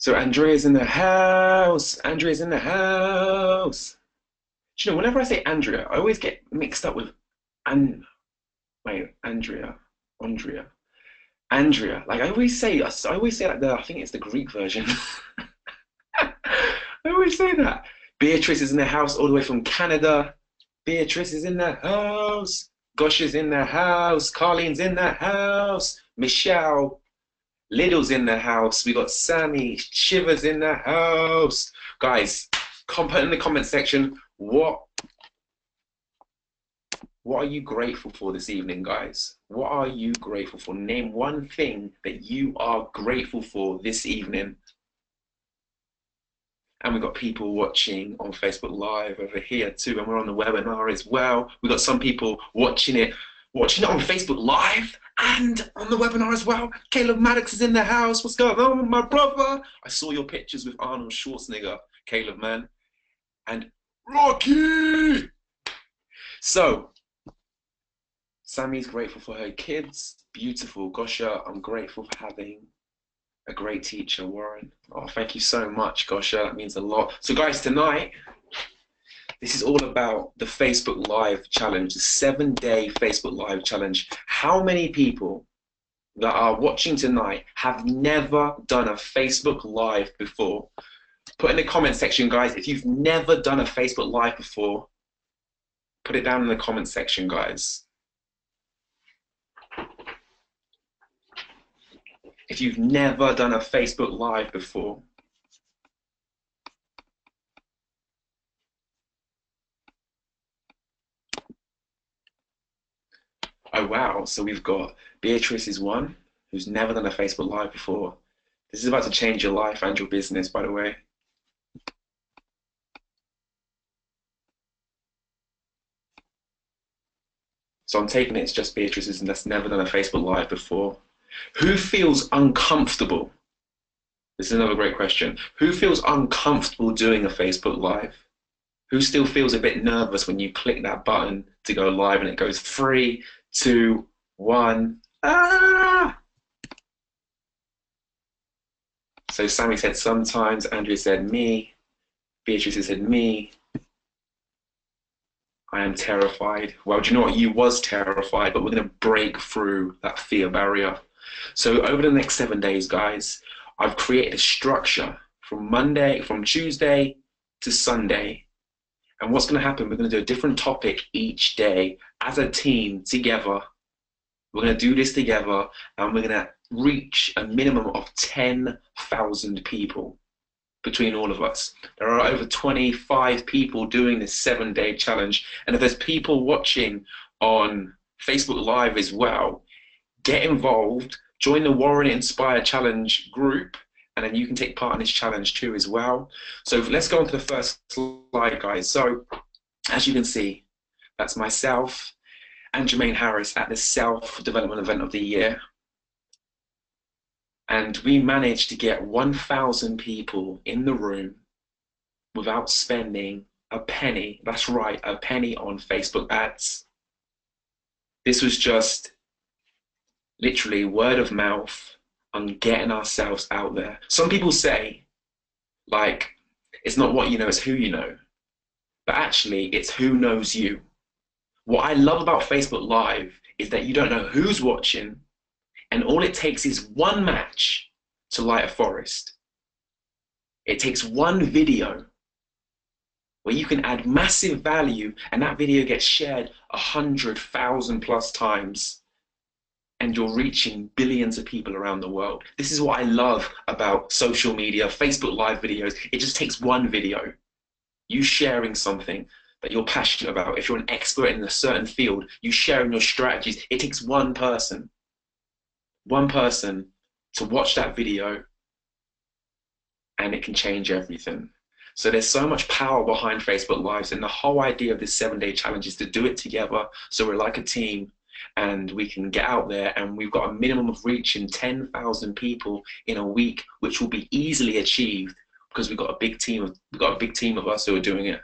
So Andrea's in the house. Andrea's in the house. Do you know, whenever I say Andrea, I always get mixed up with An wait, Andrea. Like I always say like I think it's the Greek version. I always say that. Beatrice is in the house all the way from Canada. Beatrice is in the house. Gosh is in the house. Carlene's in the house. Michelle. Lidl's in the house. We got Sammy. Shivers in the house. Guys, put in the comment section what are you grateful for this evening, guys? What are you grateful for? Name one thing that you are grateful for this evening. And we've got people watching on Facebook Live over here too, and we're on the webinar as well. We've got some people watching it on Facebook Live and on the webinar as well. Caleb Maddox is in the house. What's going on, my brother? I saw your pictures with Arnold Schwarzenegger, Caleb, man. And Rocky! So, Sammy's grateful for her kids. Beautiful. Gosha, I'm grateful for having a great teacher, Warren. Oh, thank you so much, Gosha. That means a lot. So, guys, tonight, this is all about the Facebook Live challenge, the 7-day Facebook Live challenge. How many people that are watching tonight have never done a Facebook Live before? Put in the comment section, guys, if you've never done a Facebook Live before, put it down in the comment section, guys. If you've never done a Facebook Live before. Oh, wow. So we've got Beatrice is one, who's never done a Facebook Live before. This is about to change your life and your business, by the way. So I'm taking it's just Beatrice that's never done a Facebook Live before. Who feels uncomfortable? This is another great question. Who feels uncomfortable doing a Facebook Live? Who still feels a bit nervous when you click that button to go live and it goes 3, 2, 1. Ah! So Sammy said sometimes, Andrea said me, Beatrice said me. I am terrified. Well, do you know what? You was terrified, but we're going to break through that fear barrier. So over the next 7 days, guys, I've created a structure from Tuesday to Sunday. And what's going to happen, we're going to do a different topic each day as a team together. We're going to do this together, and we're going to reach a minimum of 10,000 people between all of us. There are over 25 people doing this 7-day challenge. And if there's people watching on Facebook Live as well, get involved, join the Warren Inspire Challenge group, and then you can take part in this challenge too as well. So let's go on to the first slide, guys. So as you can see, that's myself and Jermaine Harris at the Self-Development Event of the Year. And we managed to get 1,000 people in the room without spending a penny. That's right, a penny on Facebook ads. This was just literally word of mouth on getting ourselves out there. Some people say, like, it's not what you know, it's who you know. But actually, it's who knows you. What I love about Facebook Live is that you don't know who's watching, and all it takes is one match to light a forest. It takes one video where you can add massive value, and that video gets shared 100,000 plus times, and you're reaching billions of people around the world. This is what I love about social media, Facebook Live videos. It just takes one video, you sharing something that you're passionate about. If you're an expert in a certain field, you sharing your strategies. It takes one person to watch that video, and it can change everything. So there's so much power behind Facebook Lives, and the whole idea of this 7-day challenge is to do it together. So we're like a team, and we can get out there, and we've got a minimum of reaching 10,000 people in a week, which will be easily achieved because we've got a big team of us who are doing it.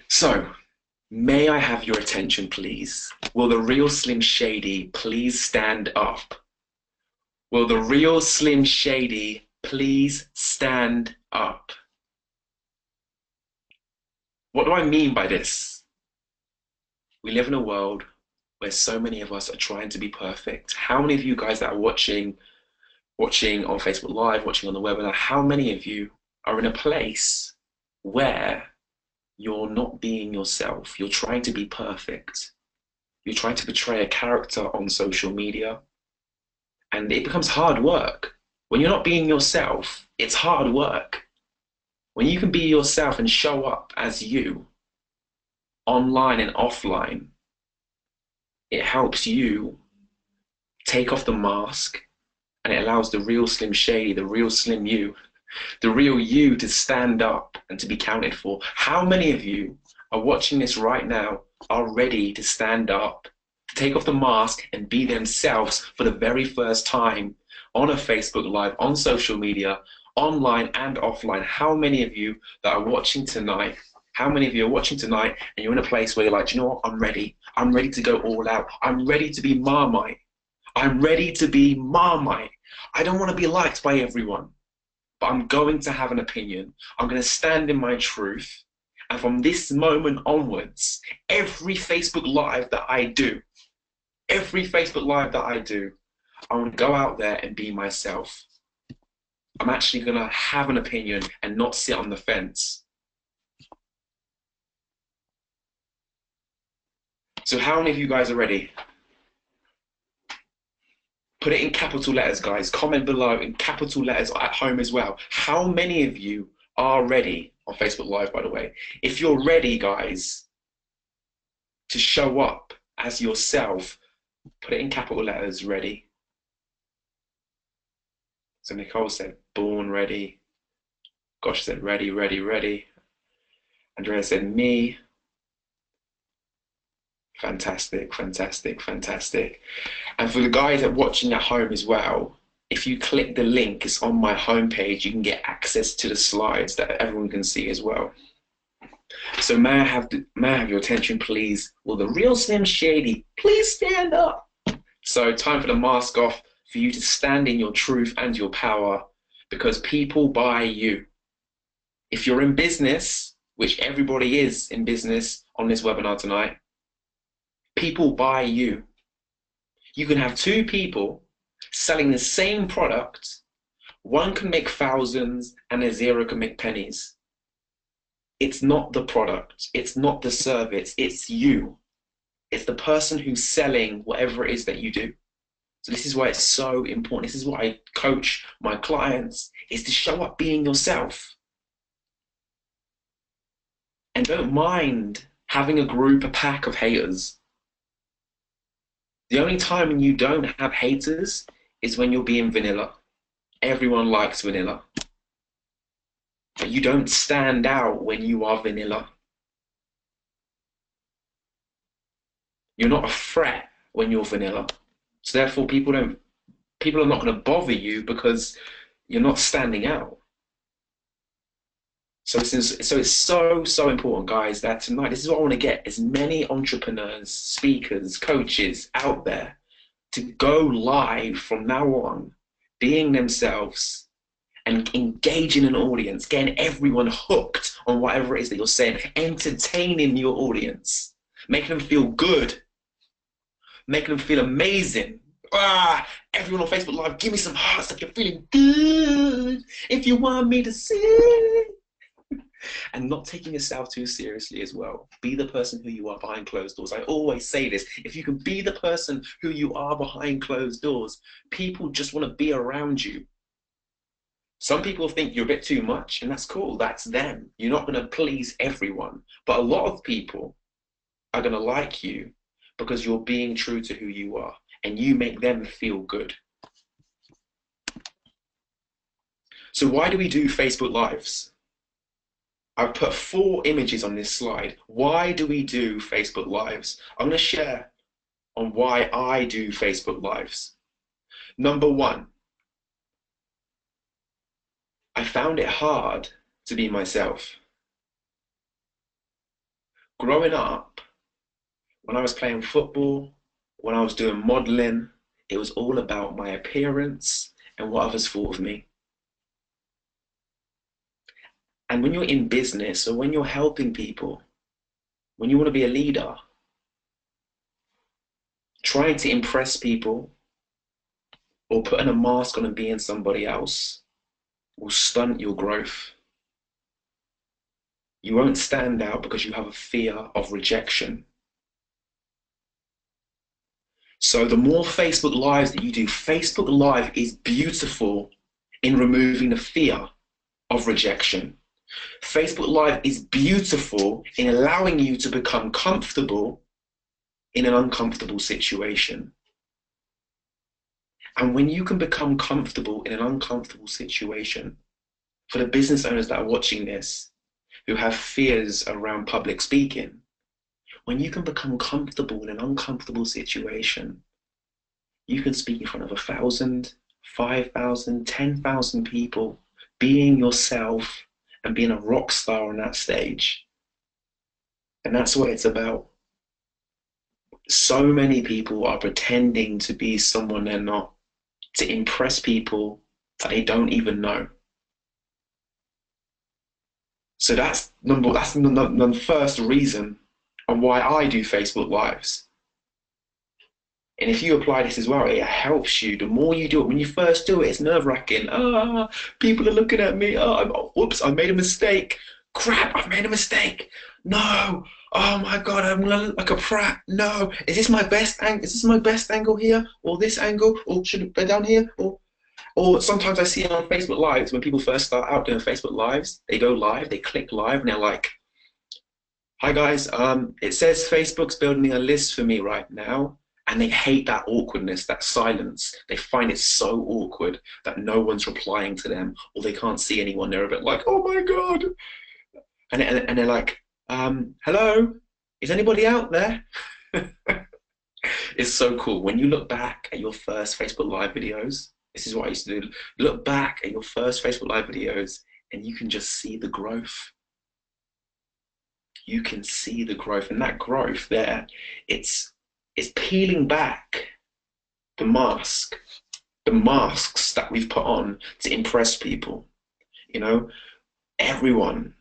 So, may I have your attention, please? Will the real Slim Shady please stand up? Will the real Slim Shady please stand up? What do I mean by this? We live in a world where so many of us are trying to be perfect. How many of you guys that are watching on Facebook Live, watching on the webinar, how many of you are in a place where you're not being yourself? You're trying to be perfect. You're trying to portray a character on social media, and it becomes hard work. When you're not being yourself, it's hard work. When you can be yourself and show up as you, online and offline, it helps you take off the mask, and it allows the real Slim Shady, the real Slim you, the real you to stand up and to be counted for. How many of you are watching this right now are ready to stand up, to take off the mask and be themselves for the very first time on a Facebook Live, on social media, online and offline? How many of you that are watching tonight, how many of you are watching tonight and you're in a place where you're like, you know what, I'm ready. I'm ready to go all out. I'm ready to be Marmite. I'm ready to be Marmite. I don't want to be liked by everyone, but I'm going to have an opinion. I'm going to stand in my truth. And from this moment onwards, every Facebook Live that I do, I'm going to go out there and be myself. I'm actually going to have an opinion and not sit on the fence. So how many of you guys are ready? Put it in capital letters, guys. Comment below in capital letters at home as well. How many of you are ready on Facebook Live, by the way? If you're ready, guys, to show up as yourself, put it in capital letters, ready. So Nicole said, born ready. Gosh said, ready, ready, ready. Andrea said, me. Fantastic, fantastic, fantastic. And for the guys that are watching at home as well, if you click the link, it's on my homepage, you can get access to the slides that everyone can see as well. So may I have your attention, please? Will the real Slim Shady please stand up? So time for the mask off, for you to stand in your truth and your power, because people buy you. If you're in business, which everybody is in business on this webinar tonight, people buy you. You can have two people selling the same product. One can make thousands and a zero can make pennies. It's not the product. It's not the service. It's you. It's the person who's selling whatever it is that you do. So this is why it's so important. This is why I coach my clients, is to show up being yourself. And don't mind having a group, a pack of haters. The only time when you don't have haters is when you're being vanilla. Everyone likes vanilla. But you don't stand out when you are vanilla. You're not a threat when you're vanilla. So therefore people are not going to bother you because you're not standing out. So it's so important, guys, that tonight, this is what I want to get as many entrepreneurs, speakers, coaches out there to go live from now on, being themselves and engaging an audience, getting everyone hooked on whatever it is that you're saying, entertaining your audience, making them feel good, making them feel amazing. Everyone on Facebook Live, give me some hearts like you're feeling good. If you want me to sing. And not taking yourself too seriously as well. Be the person who you are behind closed doors. I always say this. If you can be the person who you are behind closed doors, people just want to be around you. Some people think you're a bit too much, and that's cool. That's them. You're not going to please everyone. But a lot of people are going to like you because you're being true to who you are, and you make them feel good. So why do we do Facebook Lives? I've put 4 images on this slide. Why do we do Facebook Lives? I'm going to share on why I do Facebook Lives. Number 1, I found it hard to be myself. Growing up, when I was playing football, when I was doing modeling, It was all about my appearance and what others thought of me. And when you're in business or when you're helping people, when you want to be a leader, trying to impress people or putting a mask on and being somebody else will stunt your growth. You won't stand out because you have a fear of rejection. So the more Facebook Lives that you do, Facebook Live is beautiful in removing the fear of rejection. Facebook Live is beautiful in allowing you to become comfortable in an uncomfortable situation. And when you can become comfortable in an uncomfortable situation, for the business owners that are watching this, who have fears around public speaking, when you can become comfortable in an uncomfortable situation, you can speak in front of 1,000, 5,000, 10,000 people, being yourself and being a rock star on that stage. And that's what it's about. So many people are pretending to be someone they're not, to impress people that they don't even know. So that's the first reason on why I do Facebook Lives. And if you apply this as well, it helps you. The more you do it, when you first do it, it's nerve-wracking. People are looking at me. Whoops, I made a mistake. Crap, I've made a mistake. No. Oh my God, I'm gonna look like a prat. No. Is this my best angle? Is this my best angle here? Or this angle? Or should it go down here? Or sometimes I see on Facebook Lives when people first start out doing Facebook Lives, they go live, they click live, and they're like, "Hi guys, it says Facebook's building a list for me right now." And they hate that awkwardness, that silence. They find it so awkward that no one's replying to them or they can't see anyone. They're a bit like, oh my God. And they're like, hello, is anybody out there? It's so cool. When you look back at your first Facebook Live videos, this is what I used to do. Look back at your first Facebook Live videos and you can just see the growth. You can see the growth, and that growth there, it's peeling back the masks that we've put on to impress people. You know, everyone,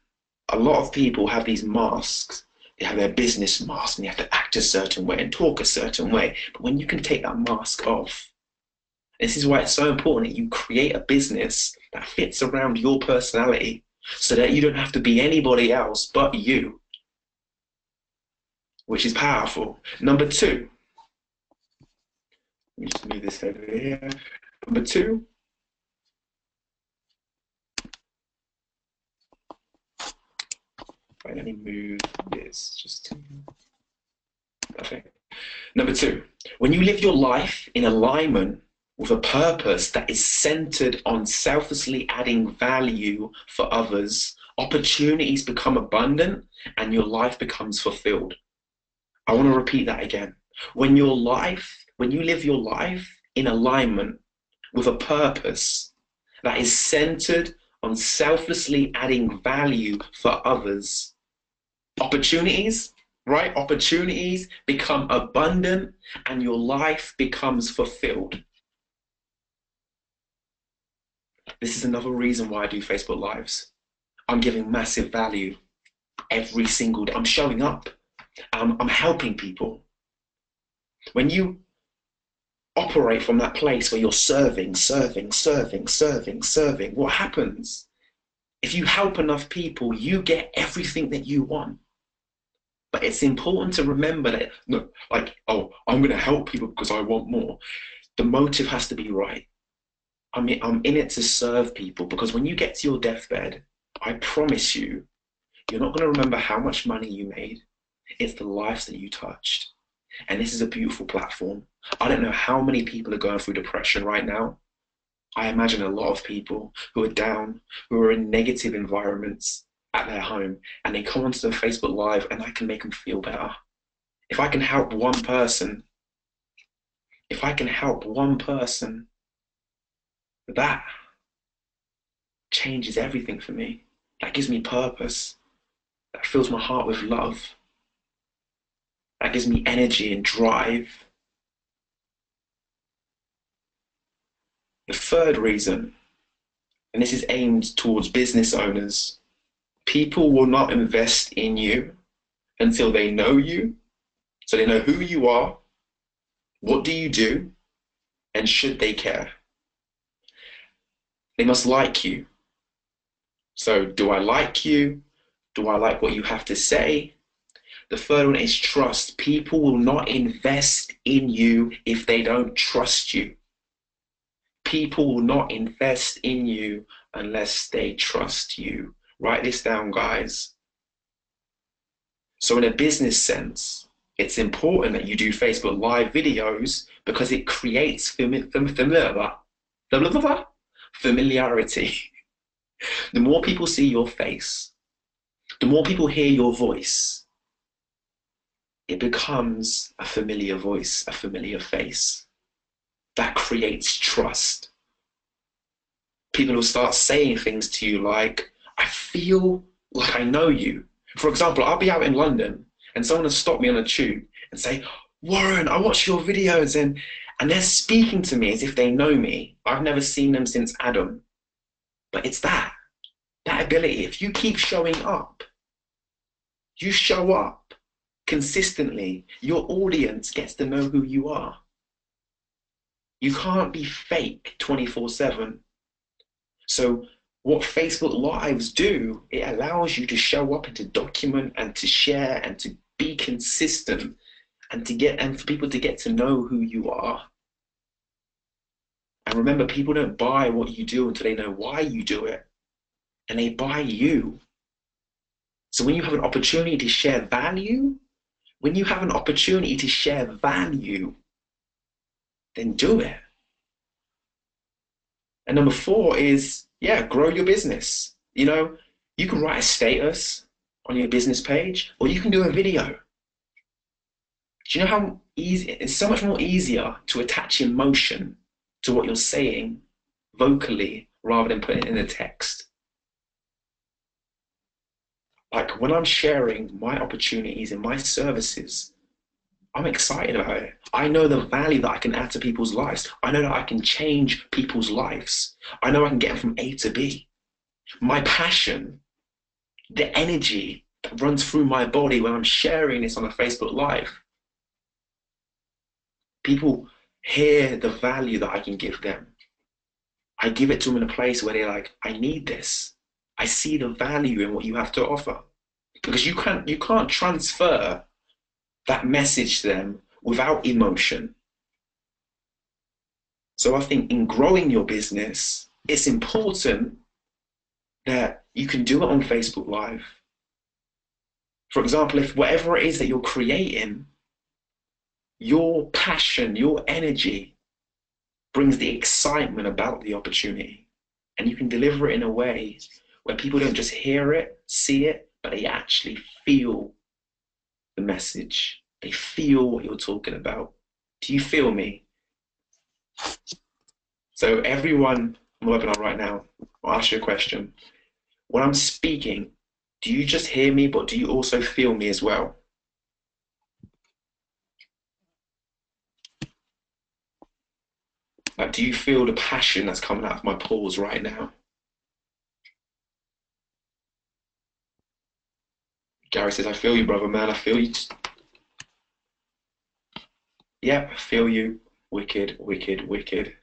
a lot of people have these masks. They have their business mask and you have to act a certain way and talk a certain way. But when you can take that mask off, this is why it's so important that you create a business that fits around your personality so that you don't have to be anybody else but you, which is powerful. Number two, let me just move this over here. Number two, right, let me move this just to, perfect. Number two, when you live your life in alignment with a purpose that is centered on selflessly adding value for others, opportunities become abundant and your life becomes fulfilled. I want to repeat that again. When you live your life in alignment with a purpose that is centered on selflessly adding value for others, opportunities, right? Opportunities become abundant and your life becomes fulfilled. This is another reason why I do Facebook Lives. I'm giving massive value every single day. I'm showing up. I'm helping people. When you operate from that place where you're serving, what happens? If you help enough people, you get everything that you want. But it's important to remember that, no, like, oh, I'm going to help people because I want more. The motive has to be right. I mean, I'm in it to serve people, because when you get to your deathbed, I promise you, you're not going to remember how much money you made. It's the lives that you touched. And this is a beautiful platform. I don't know how many people are going through depression right now. I imagine a lot of people who are down, who are in negative environments at their home, and they come onto the Facebook Live and I can make them feel better. If I can help one person, that changes everything for me. That gives me purpose. That fills my heart with love. That gives me energy and drive. The third reason, and this is aimed towards business owners, people will not invest in you until they know you, so they know who you are, what do you do, and should they care. They must like you. So do I like you? Do I like what you have to say? The third one is trust. People will not invest in you if they don't trust you. People will not invest in you unless they trust you. Write this down, guys. So in a business sense, it's important that you do Facebook Live videos because it creates familiarity. The more people see your face, the more people hear your voice, it becomes a familiar voice, a familiar face. That creates trust. People will start saying things to you like, I feel like I know you. For example, I'll be out in London and someone will stop me on a tube and say, Warren, I watch your videos, and they're speaking to me as if they know me. I've never seen them since Adam. But it's that ability. If you keep showing up, you show up consistently, your audience gets to know who you are. You can't be fake 24/7. So what Facebook Lives do, it allows you to show up and to document and to share and to be consistent and for people to get to know who you are. And remember, people don't buy what you do until they know why you do it. And they buy you. So when you have an opportunity to share value, then do it. And number 4 is, grow your business. You can write a status on your business page, or you can do a video. Do you know how easy, it's so much more easier to attach emotion to what you're saying vocally rather than putting it in a text. Like when I'm sharing my opportunities and my services, I'm excited about it. I know the value that I can add to people's lives. I know that I can change people's lives. I know I can get them from A to B. My passion, the energy that runs through my body when I'm sharing this on a Facebook Live. People hear the value that I can give them. I give it to them in a place where they're like, I need this. I see the value in what you have to offer. Because you can't transfer that message to them without emotion. So I think in growing your business, it's important that you can do it on Facebook Live. For example, if whatever it is that you're creating, your passion, your energy brings the excitement about the opportunity, and you can deliver it in a way where people don't just hear it, see it, but they actually feel the message. They feel what you're talking about. Do you feel me? So everyone on the webinar right now, I'll ask you a question. When I'm speaking, do you just hear me, but do you also feel me as well? Like, do you feel the passion that's coming out of my pores right now? Gary says, I feel you, brother, man. I feel you. Yep, I feel you. Wicked, wicked, wicked.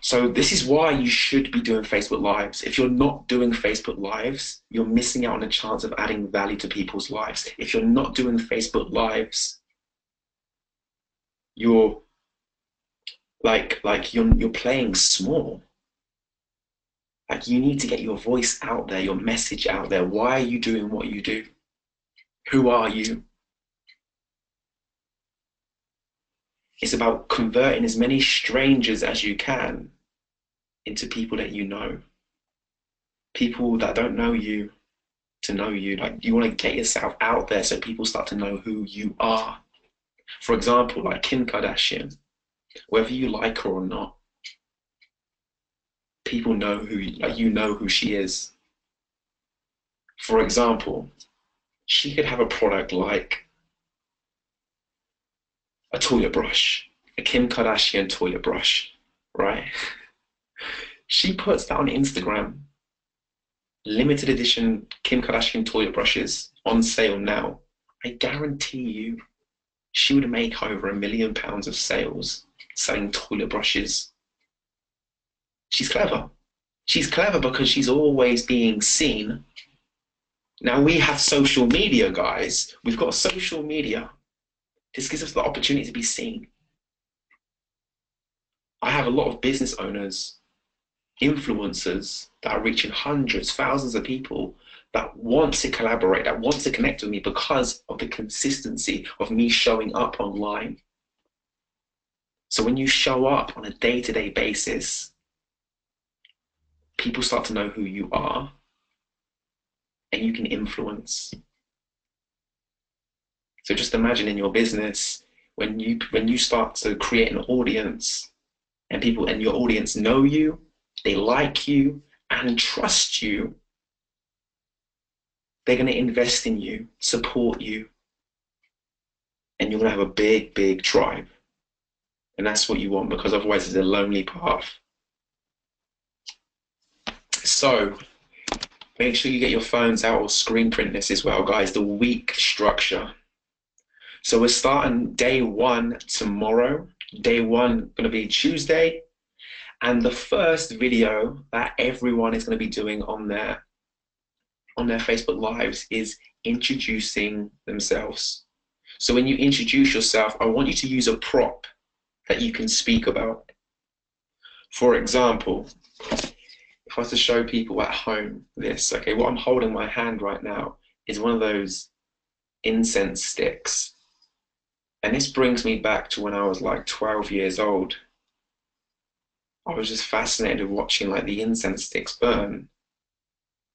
So this is why you should be doing Facebook Lives. If you're not doing Facebook Lives, you're missing out on a chance of adding value to people's lives. If you're not doing Facebook Lives, you're you're playing small. Like, you need to get your voice out there, your message out there. Why are you doing what you do? Who are you? It's about converting as many strangers as you can into people that you know. People that don't know you to know you. Like, you want to get yourself out there so people start to know who you are. For example, like Kim Kardashian, whether you like her or not, people know you know who she is. For example, she could have a product like a toilet brush, a Kim Kardashian toilet brush, right? She puts that on Instagram. Limited edition Kim Kardashian toilet brushes on sale now. I guarantee you she would make over £1 million of sales selling toilet brushes. She's clever. She's clever because she's always being seen. Now we have social media, guys. We've got social media. This gives us the opportunity to be seen. I have a lot of business owners, influencers that are reaching hundreds, thousands of people that want to collaborate, that want to connect with me because of the consistency of me showing up online. So when you show up on a day-to-day basis, people start to know who you are and you can influence. So just imagine in your business, when you start to create an audience and people and your audience know you, they like you and trust you, they're going to invest in you, support you, and you're going to have a big, big tribe. And that's what you want, because otherwise it's a lonely path. So make sure you get your phones out or screen print this as well, guys, the week structure. So we're starting day one tomorrow. Day one going to be Tuesday. And the first video that everyone is going to be doing on their Facebook Lives is introducing themselves. So when you introduce yourself, I want you to use a prop that you can speak about. For example, if I was to show people at home this, okay, what I'm holding in my hand right now is one of those incense sticks. And this brings me back to when I was like 12 years old. I was just fascinated with watching like the incense sticks burn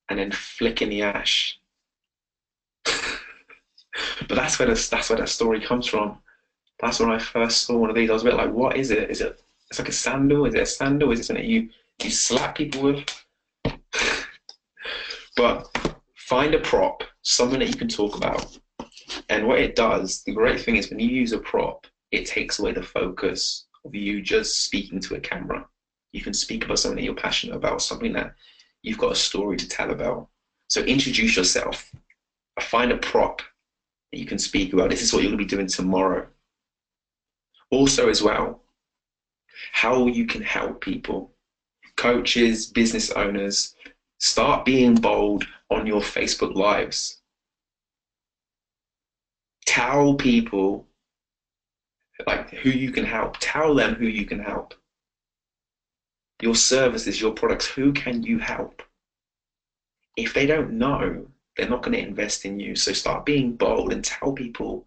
and then flicking the ash. But that's where that story comes from. That's when I first saw one of these. I was a bit like, what is it? It's like a sandal? Is it a sandal? Is it something you slap people with? But find a prop, something that you can talk about. And what it does, the great thing is when you use a prop, it takes away the focus of you just speaking to a camera. You can speak about something that you're passionate about, something that you've got a story to tell about. So introduce yourself. Find a prop that you can speak about. This is what you're going to be doing tomorrow. Also as well, how you can help people. Coaches, business owners, start being bold on your Facebook Lives. Tell people like who you can help. Tell them who you can help. Your services, your products, who can you help? If they don't know, they're not going to invest in you. So start being bold and tell people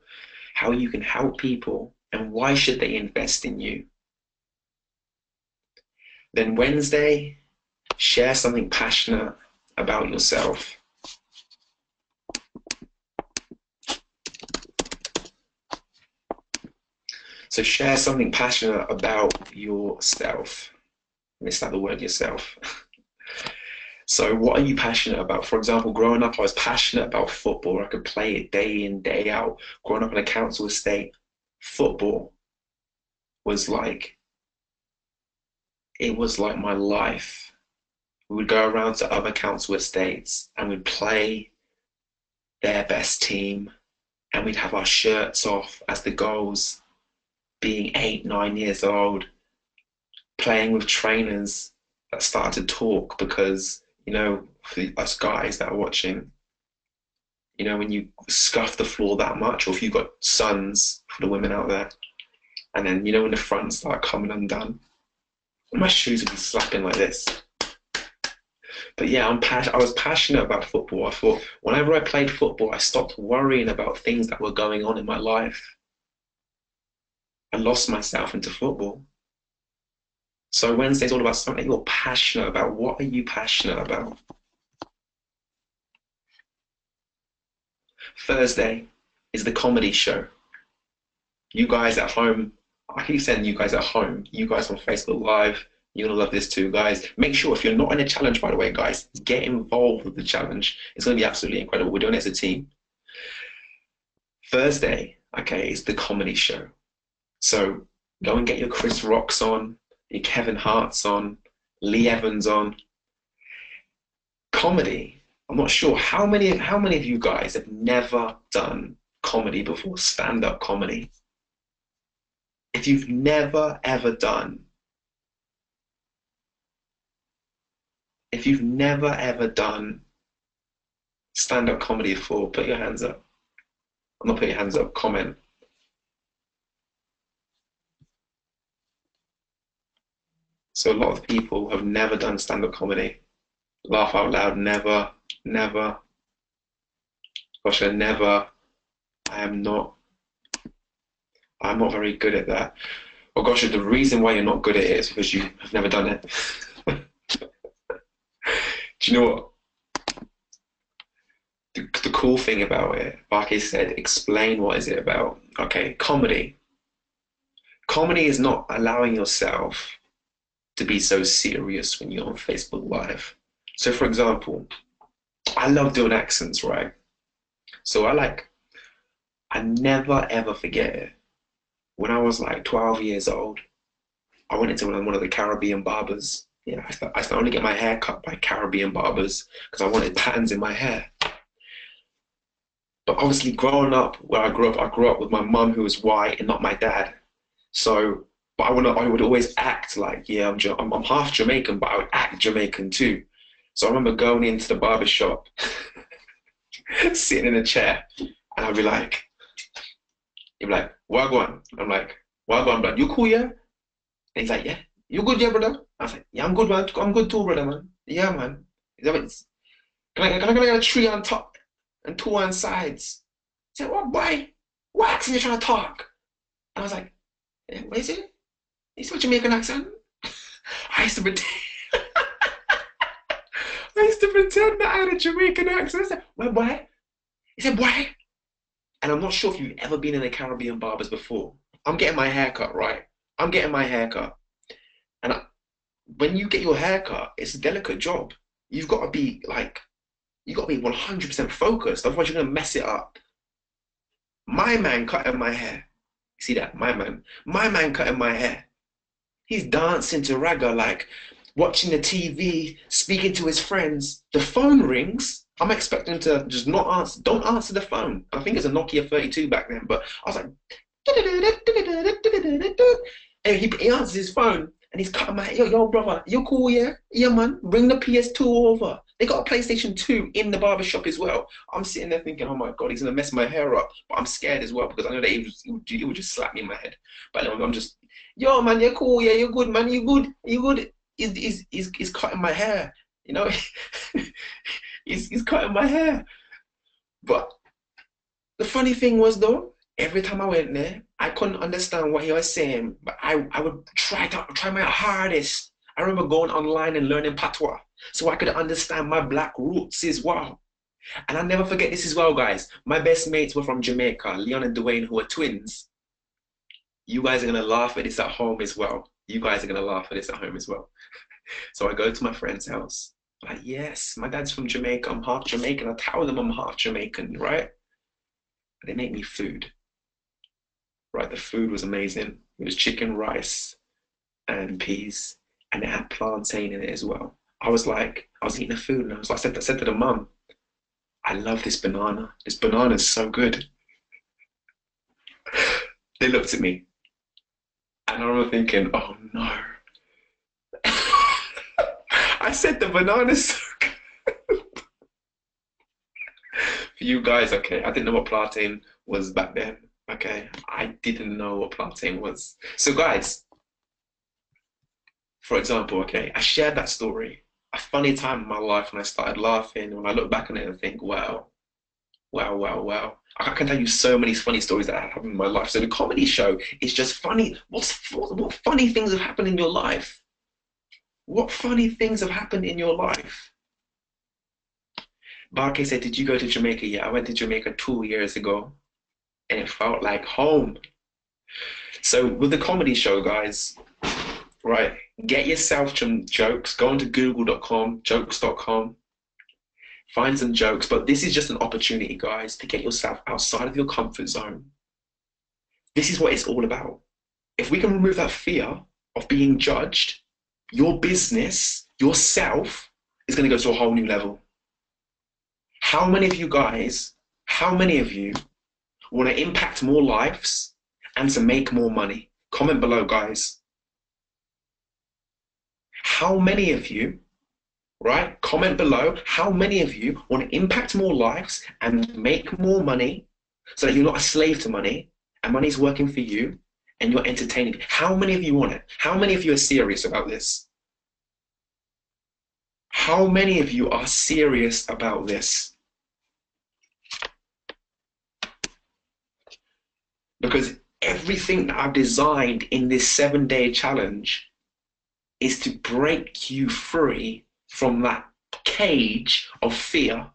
how you can help people and why should they invest in you. Then Wednesday, share something passionate about yourself. So share something passionate about yourself. It's not the word yourself. So what are you passionate about? For example, growing up, I was passionate about football. I could play it day in, day out. Growing up in a council estate, football was like, it was like my life. We would go around to other council estates and we'd play their best team and we'd have our shirts off as the goals, being 8, 9 years old, playing with trainers that started to talk because, you know, for us guys that are watching, you know, when you scuff the floor that much, or if you've got sons for the women out there, and then, you know, when the fronts start coming undone, my shoes would be slapping like this. But yeah, I was passionate about football. I thought whenever I played football, I stopped worrying about things that were going on in my life. I lost myself into football. So Wednesday's all about something you're passionate about. What are you passionate about? Thursday is the comedy show. You guys at home, I keep saying you guys at home, you guys on Facebook Live, you're gonna love this too, guys. Make sure if you're not in a challenge, by the way, guys, get involved with the challenge. It's gonna be absolutely incredible. We're doing it as a team. Thursday, okay, is the comedy show. So go and get your Chris Rocks on, your Kevin Hart's on, Lee Evans on. Comedy. I'm not sure how many of you guys have never done comedy before, stand-up comedy. If you've never ever done, if you've never ever done stand-up comedy before, put your hands up. I'm not put your hands up, comment. So a lot of people have never done stand-up comedy. Laugh out loud, never, never. Gosh, I never. I am not. I'm not very good at that. Oh gosh, the reason why you're not good at it is because you have never done it. Do you know what? The cool thing about it, Barkey said, explain what is it about. Okay, comedy. Comedy is not allowing yourself to be so serious when you're on Facebook Live. So for example, I love doing accents, right? So I never ever forget it. When I was like 12 years old, I went into one of the Caribbean barbers. Yeah, I started to get my hair cut by Caribbean barbers because I wanted patterns in my hair. But obviously, growing up where I grew up with my mum who was white and not my dad. So, but I would always act like, yeah, I'm half Jamaican, but I would act Jamaican too. So I remember going into the barber shop, sitting in a chair, and I'd be like, he'd be like, Wagwan. I'm like, Wagwan, blood, you cool, yeah? And he's like, yeah, you good, yeah, brother? I was like, yeah, I'm good, man. I'm good too, brother, man. Yeah, man. Can I get a tree on top and two on sides? He said, what, boy? What accent you trying to talk? And I was like, yeah, what is it? He said, Jamaican accent? I used to pretend. I used to pretend that I had a Jamaican accent. I said, well, boy? He said, boy? And I'm not sure if you've ever been in a Caribbean barbers before. I'm getting my hair cut, right? I'm getting my hair cut. And when you get your hair cut, it's a delicate job. You've got to be like, you got to be 100% focused. Otherwise, you're going to mess it up. My man cutting my hair. See that? My man cutting my hair. He's dancing to ragga, like watching the TV, speaking to his friends. The phone rings. I'm expecting to just not answer. Don't answer the phone. I think it's a Nokia 32 back then, but I was like, and he answers his phone and he's cutting my hair. Yo, brother, you cool, yeah? Yeah, man. Bring the PS2 over. They got a PlayStation 2 in the barber shop as well. I'm sitting there thinking, oh my God, he's gonna mess my hair up. But I'm scared as well because I know that he would just slap me in my head. But I'm just, yo, man, you're cool, yeah, you're good, man, you good, you good. He's cutting my hair, you know. he's cutting my hair. But the funny thing was though, every time I went there, I couldn't understand what he was saying, but I would try my hardest. I remember going online and learning patois so I could understand my black roots as well. And I'll never forget this as well, guys. My best mates were from Jamaica, Leon and Dwayne, who are twins. You guys are gonna laugh at this at home as well. You guys are gonna laugh at this at home as well. So I go to my friend's house. Like, yes, my dad's from Jamaica. I'm half Jamaican. I tell them I'm half Jamaican, right? They make me food. Right, the food was amazing. It was chicken, rice, and peas, and it had plantain in it as well. I was eating the food, and I said to the mum, I love this banana. This banana is so good. They looked at me, and I remember thinking, oh no. I said the banana's so good. For you guys, okay, I didn't know what plantain was back then. Okay, I didn't know what plantain was. So guys, for example, okay, I shared that story, a funny time in my life when I started laughing, when I look back on it and think, wow, wow, wow, wow. I can tell you so many funny stories that have happened in my life. So the comedy show is just funny. What funny things have happened in your life? What funny things have happened in your life? Barke said, did you go to Jamaica? Yeah, I went to Jamaica 2 years ago and it felt like home. So with the comedy show, guys, right, get yourself some jokes. Go onto google.com, jokes.com, find some jokes. But this is just an opportunity, guys, to get yourself outside of your comfort zone. This is what it's all about. If we can remove that fear, of being judged, your business, yourself, is going to go to a whole new level. How many of you guys, how many of you want to impact more lives and to make more money? Comment below, guys. How many of you, right? Comment below. How many of you want to impact more lives and make more money so that you're not a slave to money and money's working for you and you're entertaining? How many of you want it? How many of you are serious about this? How many of you are serious about this? Because everything that I've designed in this 7-day challenge is to break you free from that cage of fear.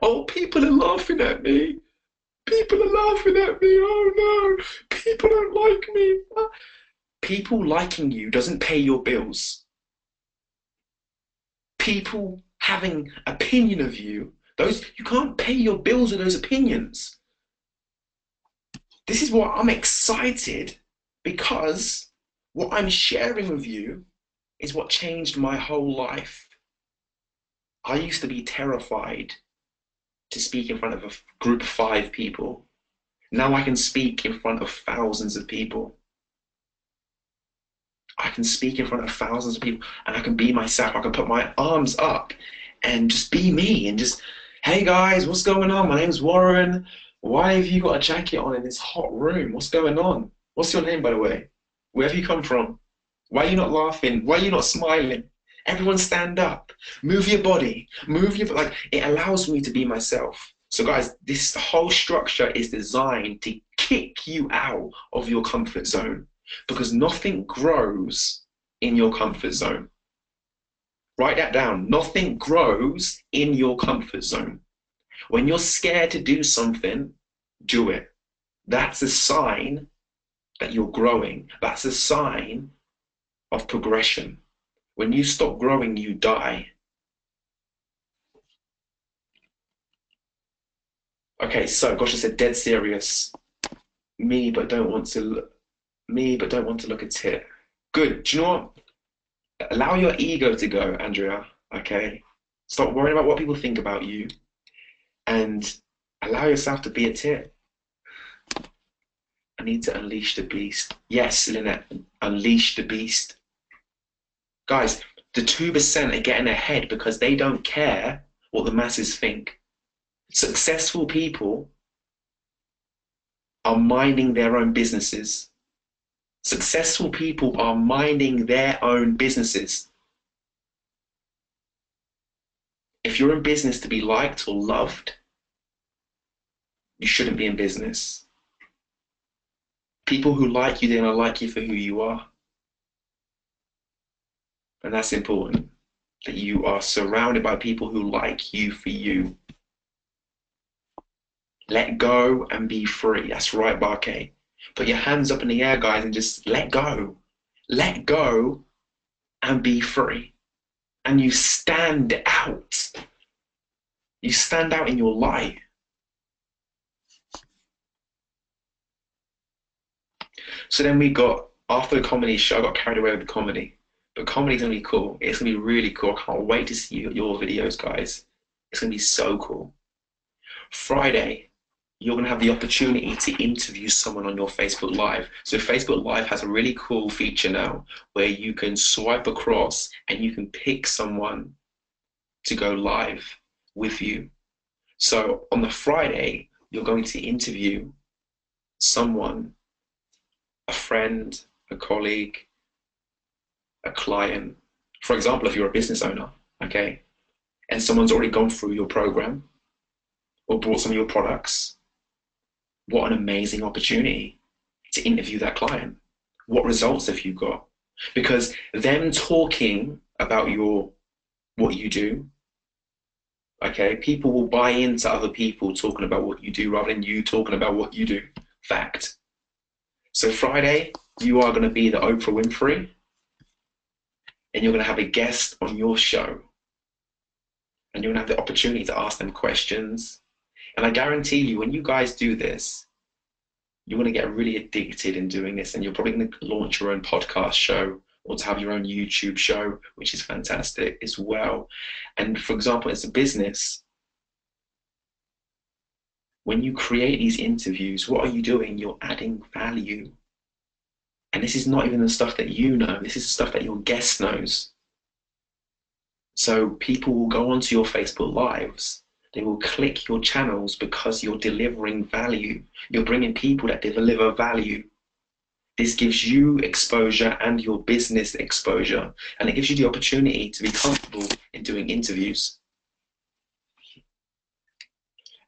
Oh, people are laughing at me. People are laughing at me. Oh no, people don't like me. People liking you doesn't pay your bills. People having opinion of you, you can't pay your bills with those opinions. This is why I'm excited, because what I'm sharing with you is what changed my whole life. I used to be terrified to speak in front of a group of 5 people. Now I can speak in front of thousands of people. I can speak in front of thousands of people and I can be myself. I can put my arms up and just be me and just, hey guys, what's going on? My name's Warren. Why have you got a jacket on in this hot room? What's going on? What's your name, by the way? Where have you come from? Why are you not laughing? Why are you not smiling? Everyone stand up, move your body, like, it allows me to be myself. So guys, this whole structure is designed to kick you out of your comfort zone, because nothing grows in your comfort zone. Write that down. Nothing grows in your comfort zone. When you're scared to do something, do it. That's a sign that you're growing. That's a sign of progression. When you stop growing, you die. Okay, so gosh, I said dead serious. Me, but don't want to look at it. Good. Do you know what? Allow your ego to go, Andrea. Okay. Stop worrying about what people think about you, and allow yourself to be a tit. I need to unleash the beast. Yes, Lynette, unleash the beast. Guys, the 2% are getting ahead because they don't care what the masses think. Successful people are minding their own businesses. Successful people are minding their own businesses. If you're in business to be liked or loved, you shouldn't be in business. People who like you, they're going to like you for who you are. And that's important, that you are surrounded by people who like you for you. Let go and be free. That's right, Barkay. Put your hands up in the air, guys, and just let go. Let go and be free. And you stand out. You stand out in your light. So then we got, after the comedy show, I got carried away with the comedy. But comedy's going to be cool. It's going to be really cool. I can't wait to see your videos, guys. It's going to be so cool. Friday, you're going to have the opportunity to interview someone on your Facebook Live. So Facebook Live has a really cool feature now where you can swipe across and you can pick someone to go live with you. So on the Friday, you're going to interview someone, a friend, a colleague, a client. For example, if you're a business owner, okay, and someone's already gone through your program or bought some of your products, what an amazing opportunity to interview that client. What results have you got? Because them talking about what you do, okay, people will buy into other people talking about what you do rather than you talking about what you do. Fact. So Friday, you are going to be the Oprah Winfrey, and you're going to have a guest on your show, and you're going to have the opportunity to ask them questions. And I guarantee you, when you guys do this, you're going to get really addicted in doing this, and you're probably going to launch your own podcast show or to have your own YouTube show, which is fantastic as well. And for example, as a business, when you create these interviews, what are you doing? You're adding value. And this is not even the stuff that you know, this is the stuff that your guest knows. So people will go onto your Facebook Lives, they will click your channels because you're delivering value. You're bringing people that deliver value. This gives you exposure and your business exposure, and it gives you the opportunity to be comfortable in doing interviews.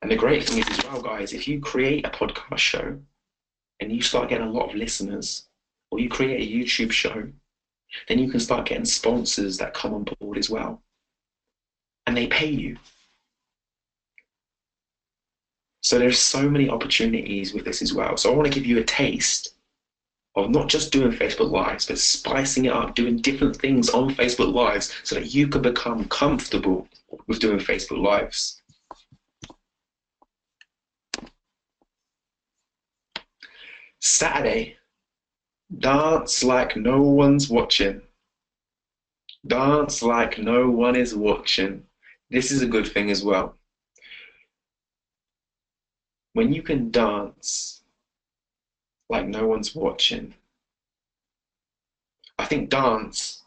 And the great thing is as well, guys, if you create a podcast show and you start getting a lot of listeners, or you create a YouTube show, then you can start getting sponsors that come on board as well. And they pay you. So there's so many opportunities with this as well. So I want to give you a taste of not just doing Facebook Lives, but spicing it up, doing different things on Facebook Lives so that you can become comfortable with doing Facebook Lives. Saturday, dance like no one's watching. Dance like no one is watching. This is a good thing as well. When you can dance like no one's watching, I think dance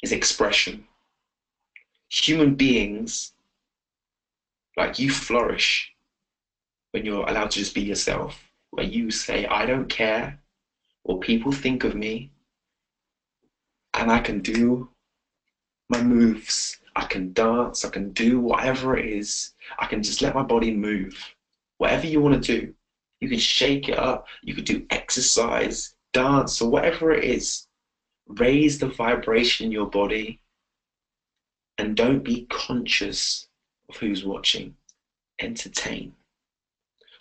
is expression. Human beings, like, you flourish when you're allowed to just be yourself, where you say, I don't care what people think of me, and I can do my moves, I can dance, I can do whatever it is, I can just let my body move. Whatever you want to do, you can shake it up, you could do exercise, dance, or whatever it is. Raise the vibration in your body and don't be conscious of who's watching. Entertain.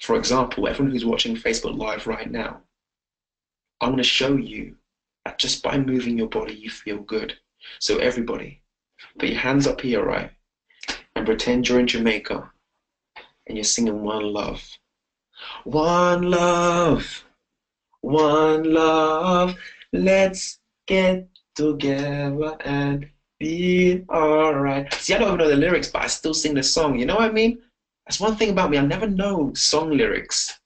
For example, everyone who's watching Facebook Live right now, I'm going to show you that just by moving your body, you feel good. So everybody, put your hands up here, right? And pretend you're in Jamaica and you're singing One Love. One love, one love, let's get together and be alright. See, I don't even know the lyrics, but I still sing the song. You know what I mean? That's one thing about me. I never know song lyrics.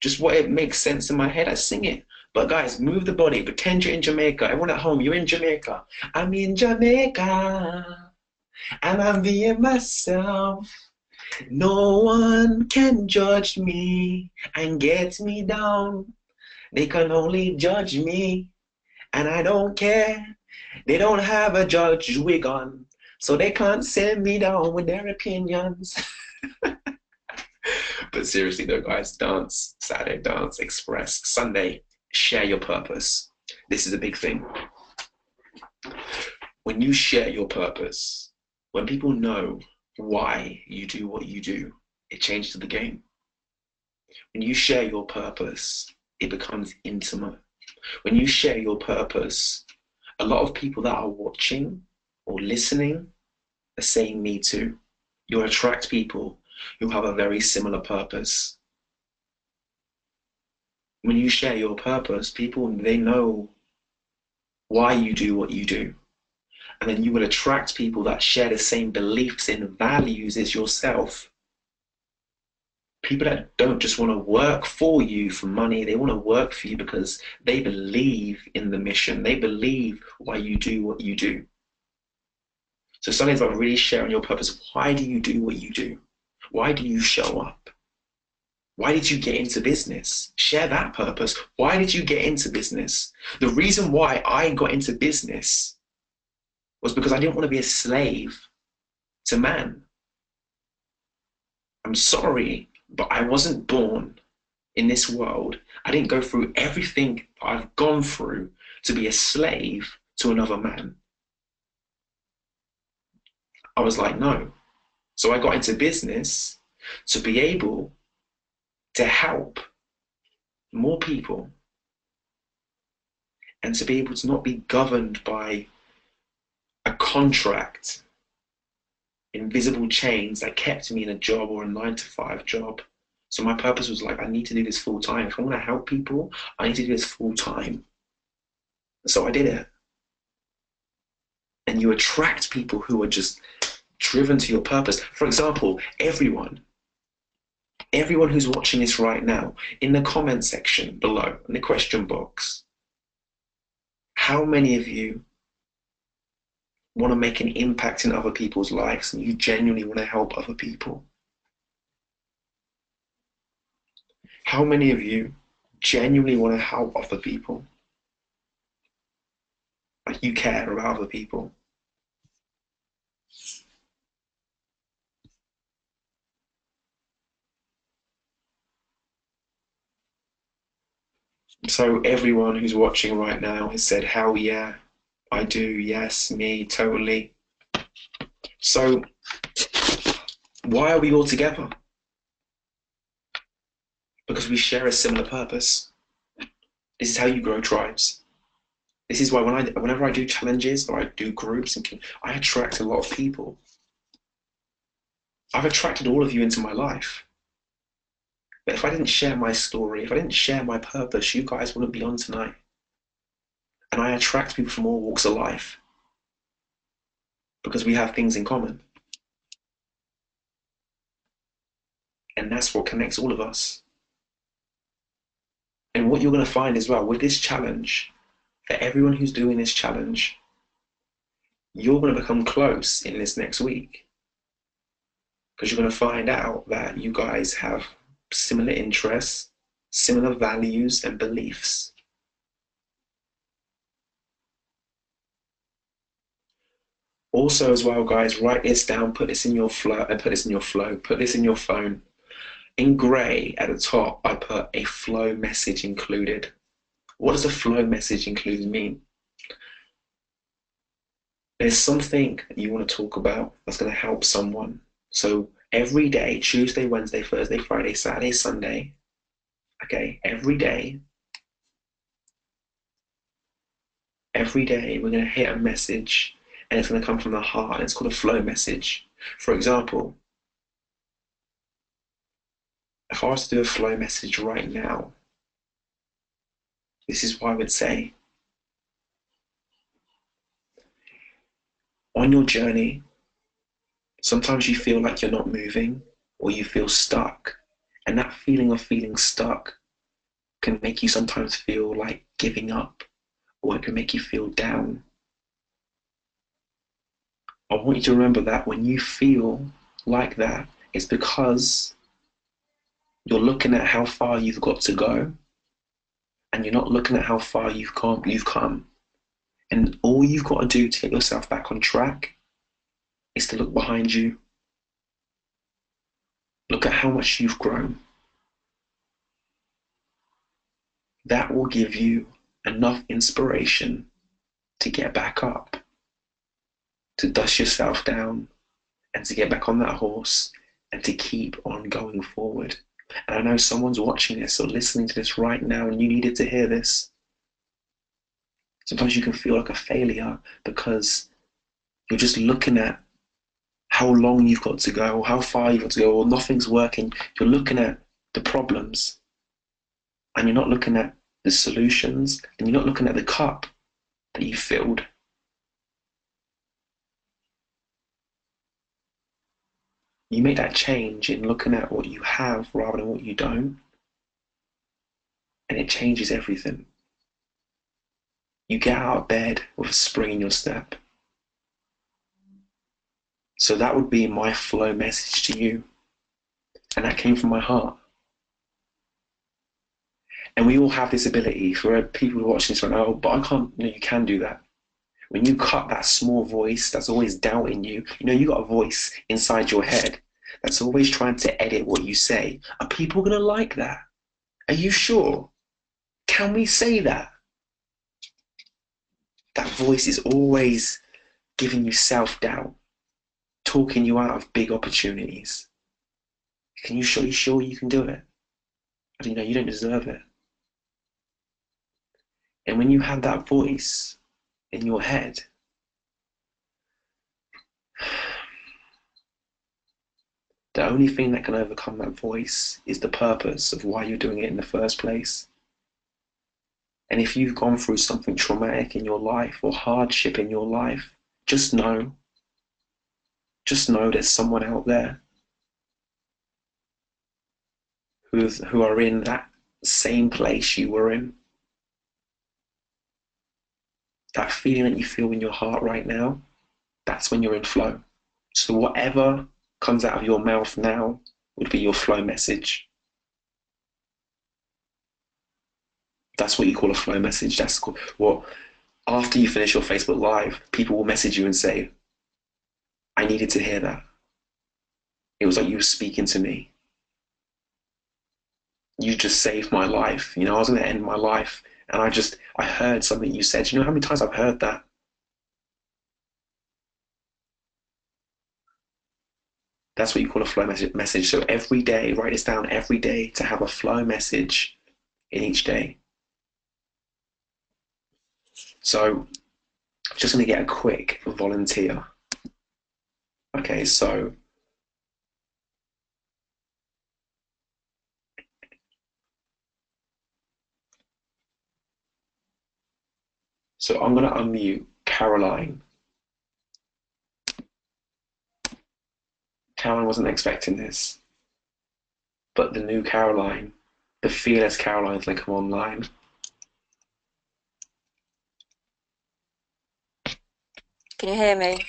Just what it makes sense in my head, I sing it. But guys, move the body. Pretend you're in Jamaica. Everyone at home, you're in Jamaica. I'm in Jamaica, and I'm being myself. No one can judge me and get me down. They can only judge me, and I don't care. They don't have a judge wig on, so they can't send me down with their opinions. But seriously though, guys, dance. Saturday, dance, express. Sunday, share your purpose. This is a big thing. When you share your purpose, when people know why you do what you do, it changes the game. When you share your purpose, it becomes intimate. When you share your purpose, a lot of people that are watching or listening are saying me too. You'll attract people who have a very similar purpose. When you share your purpose, people, they know why you do what you do. And then you will attract people that share the same beliefs and values as yourself. People that don't just want to work for you for money, they want to work for you because they believe in the mission. They believe why you do what you do. So something's about really sharing your purpose. Why do you do what you do? Why do you show up? Why did you get into business? Share that purpose. Why did you get into business? The reason why I got into business was because I didn't want to be a slave to man. I'm sorry, but I wasn't born in this world. I didn't go through everything I've gone through to be a slave to another man. I was like, no. So I got into business to be able to help more people and to be able to not be governed by a contract, invisible chains that kept me in a job or a 9-to-5 job. So my purpose was like, I need to do this full time. If I want to help people, I need to do this full time. So I did it. and you attract people who are just driven to your purpose. For example, everyone who's watching this right now, in the comment section below, in the question box, how many of you want to make an impact in other people's lives and you genuinely want to help other people? How many of you genuinely want to help other people? Like you care about other people? So everyone who's watching right now has said, hell yeah, I do, yes, me, totally. So why are we all together? Because we share a similar purpose. This is how you grow tribes. This is why whenever I do challenges or I do groups, I attract a lot of people. I've attracted all of you into my life. But if I didn't share my story, if I didn't share my purpose, you guys wouldn't be on tonight. And I attract people from all walks of life because we have things in common. And that's what connects all of us. And what you're going to find as well with this challenge, for everyone who's doing this challenge, you're going to become close in this next week. Because you're going to find out that you guys have similar interests, similar values and beliefs. Also as well, guys, write this down, put this in your flow, put this in your phone. In grey at the top, I put a flow message included. What does a flow message included mean? There's something you want to talk about that's going to help someone. So every day, Tuesday, Wednesday, Thursday, Friday, Saturday, Sunday, okay, every day we're going to hit a message and it's going to come from the heart and it's called a flow message. For example, if I was to do a flow message right now, this is what I would say. On your journey, sometimes you feel like you're not moving or you feel stuck. And that feeling of feeling stuck can make you sometimes feel like giving up, or it can make you feel down. I want you to remember that when you feel like that, it's because you're looking at how far you've got to go and you're not looking at how far you've come. And all you've got to do to get yourself back on track is to look behind you. Look at how much you've grown. That will give you enough inspiration to get back up, to dust yourself down, and to get back on that horse and to keep on going forward. And I know someone's watching this or listening to this right now and you needed to hear this. Sometimes you can feel like a failure because you're just looking at how long you've got to go or how far you've got to go or nothing's working. You're looking at the problems and you're not looking at the solutions and you're not looking at the cup that you filled. You make that change in looking at what you have rather than what you don't, and it changes everything. You get out of bed with a spring in your step. So that would be my flow message to you. And that came from my heart. And we all have this ability. For people watching this right now, but I can't, you can do that. When you cut that small voice that's always doubting you, you got a voice inside your head that's always trying to edit what you say. Are people going to like that? Are you sure? Can we say that? That voice is always giving you self-doubt, talking you out of big opportunities. Can you sure you can do it? You don't deserve it. And when you have that voice in your head, the only thing that can overcome that voice is the purpose of why you're doing it in the first place. And if you've gone through something traumatic in your life or hardship in your life, just know, just know there's someone out there who are in that same place you were in. That feeling that you feel in your heart right now, that's when you're in flow. So whatever comes out of your mouth now would be your flow message. That's what you call a flow message. That's what, after you finish your Facebook Live, people will message you and say, I needed to hear that. It was like you were speaking to me. You just saved my life. You know, I was going to end my life. And I heard something you said. You know how many times I've heard that? That's what you call a flow message. So every day, write this down every day to have a flow message in each day. So I'm just going to get a quick volunteer. Okay, so I'm going to unmute Caroline. Caroline wasn't expecting this, but the new Caroline, the fearless Caroline, is going to come online. Can you hear me?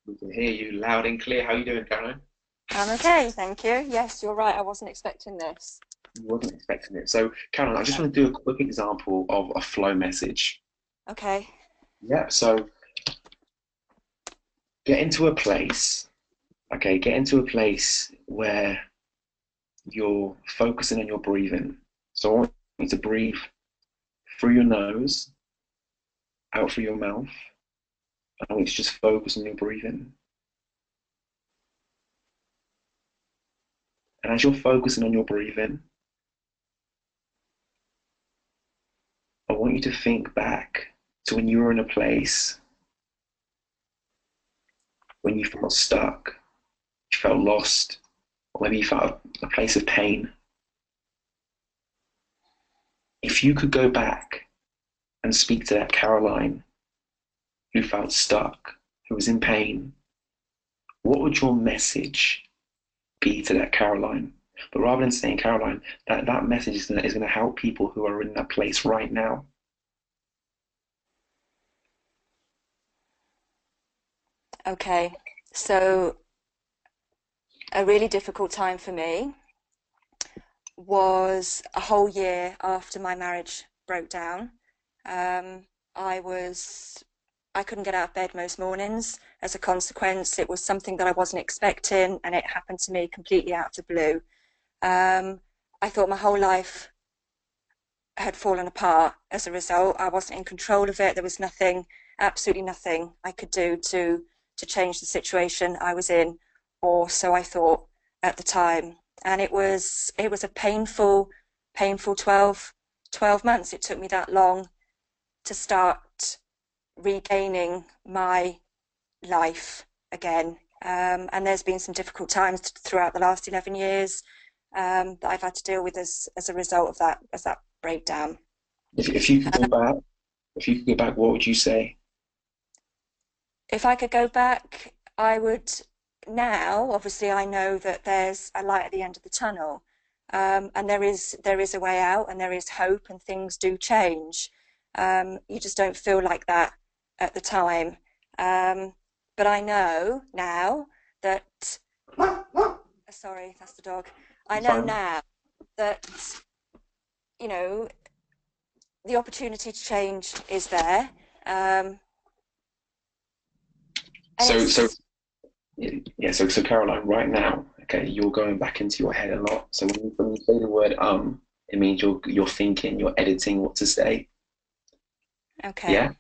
We can hear you loud and clear. How are you doing, Caroline? I'm okay, thank you. Yes, you're right. I wasn't expecting this. You wasn't expecting it. So, Caroline, I just want to do a quick example of a flow message. Okay. Yeah. So get into a place. Okay, get into a place where you're focusing on your breathing. So I want you to breathe through your nose, out through your mouth. I want you to just focus on your breathing. And as you're focusing on your breathing, I want you to think back to when you were in a place when you felt stuck, you felt lost, or maybe you felt a place of pain. If you could go back and speak to that Caroline who felt stuck, who was in pain, what would your message be to that Caroline? But rather than saying Caroline, that message is going to help people who are in that place right now. Okay. So, a really difficult time for me was a whole year after my marriage broke down. Um, I was, I couldn't get out of bed most mornings as a consequence. It was something that I wasn't expecting, and it happened to me completely out of the blue. Um, I thought my whole life had fallen apart as a result. I wasn't in control of it. There was nothing, absolutely nothing I could do to change the situation I was in, or so I thought at the time. And it was a painful 12 months. It took me that long to start regaining my life again. And there's been some difficult times throughout the last 11 years that I've had to deal with as a result of that breakdown. If you could go back, what would you say? If I could go back, I would now, obviously, I know that there's a light at the end of the tunnel, and there is a way out, and there is hope, and things do change. You just don't feel like that at the time. Um, but I know now that, sorry, that's the dog. I know Fine. now that, you know, the opportunity to change is there. Um, and So, so it's yeah. So Caroline, right now, okay, you're going back into your head a lot. So when you say the word it means you're thinking, you're editing what to say. okay. Yeah.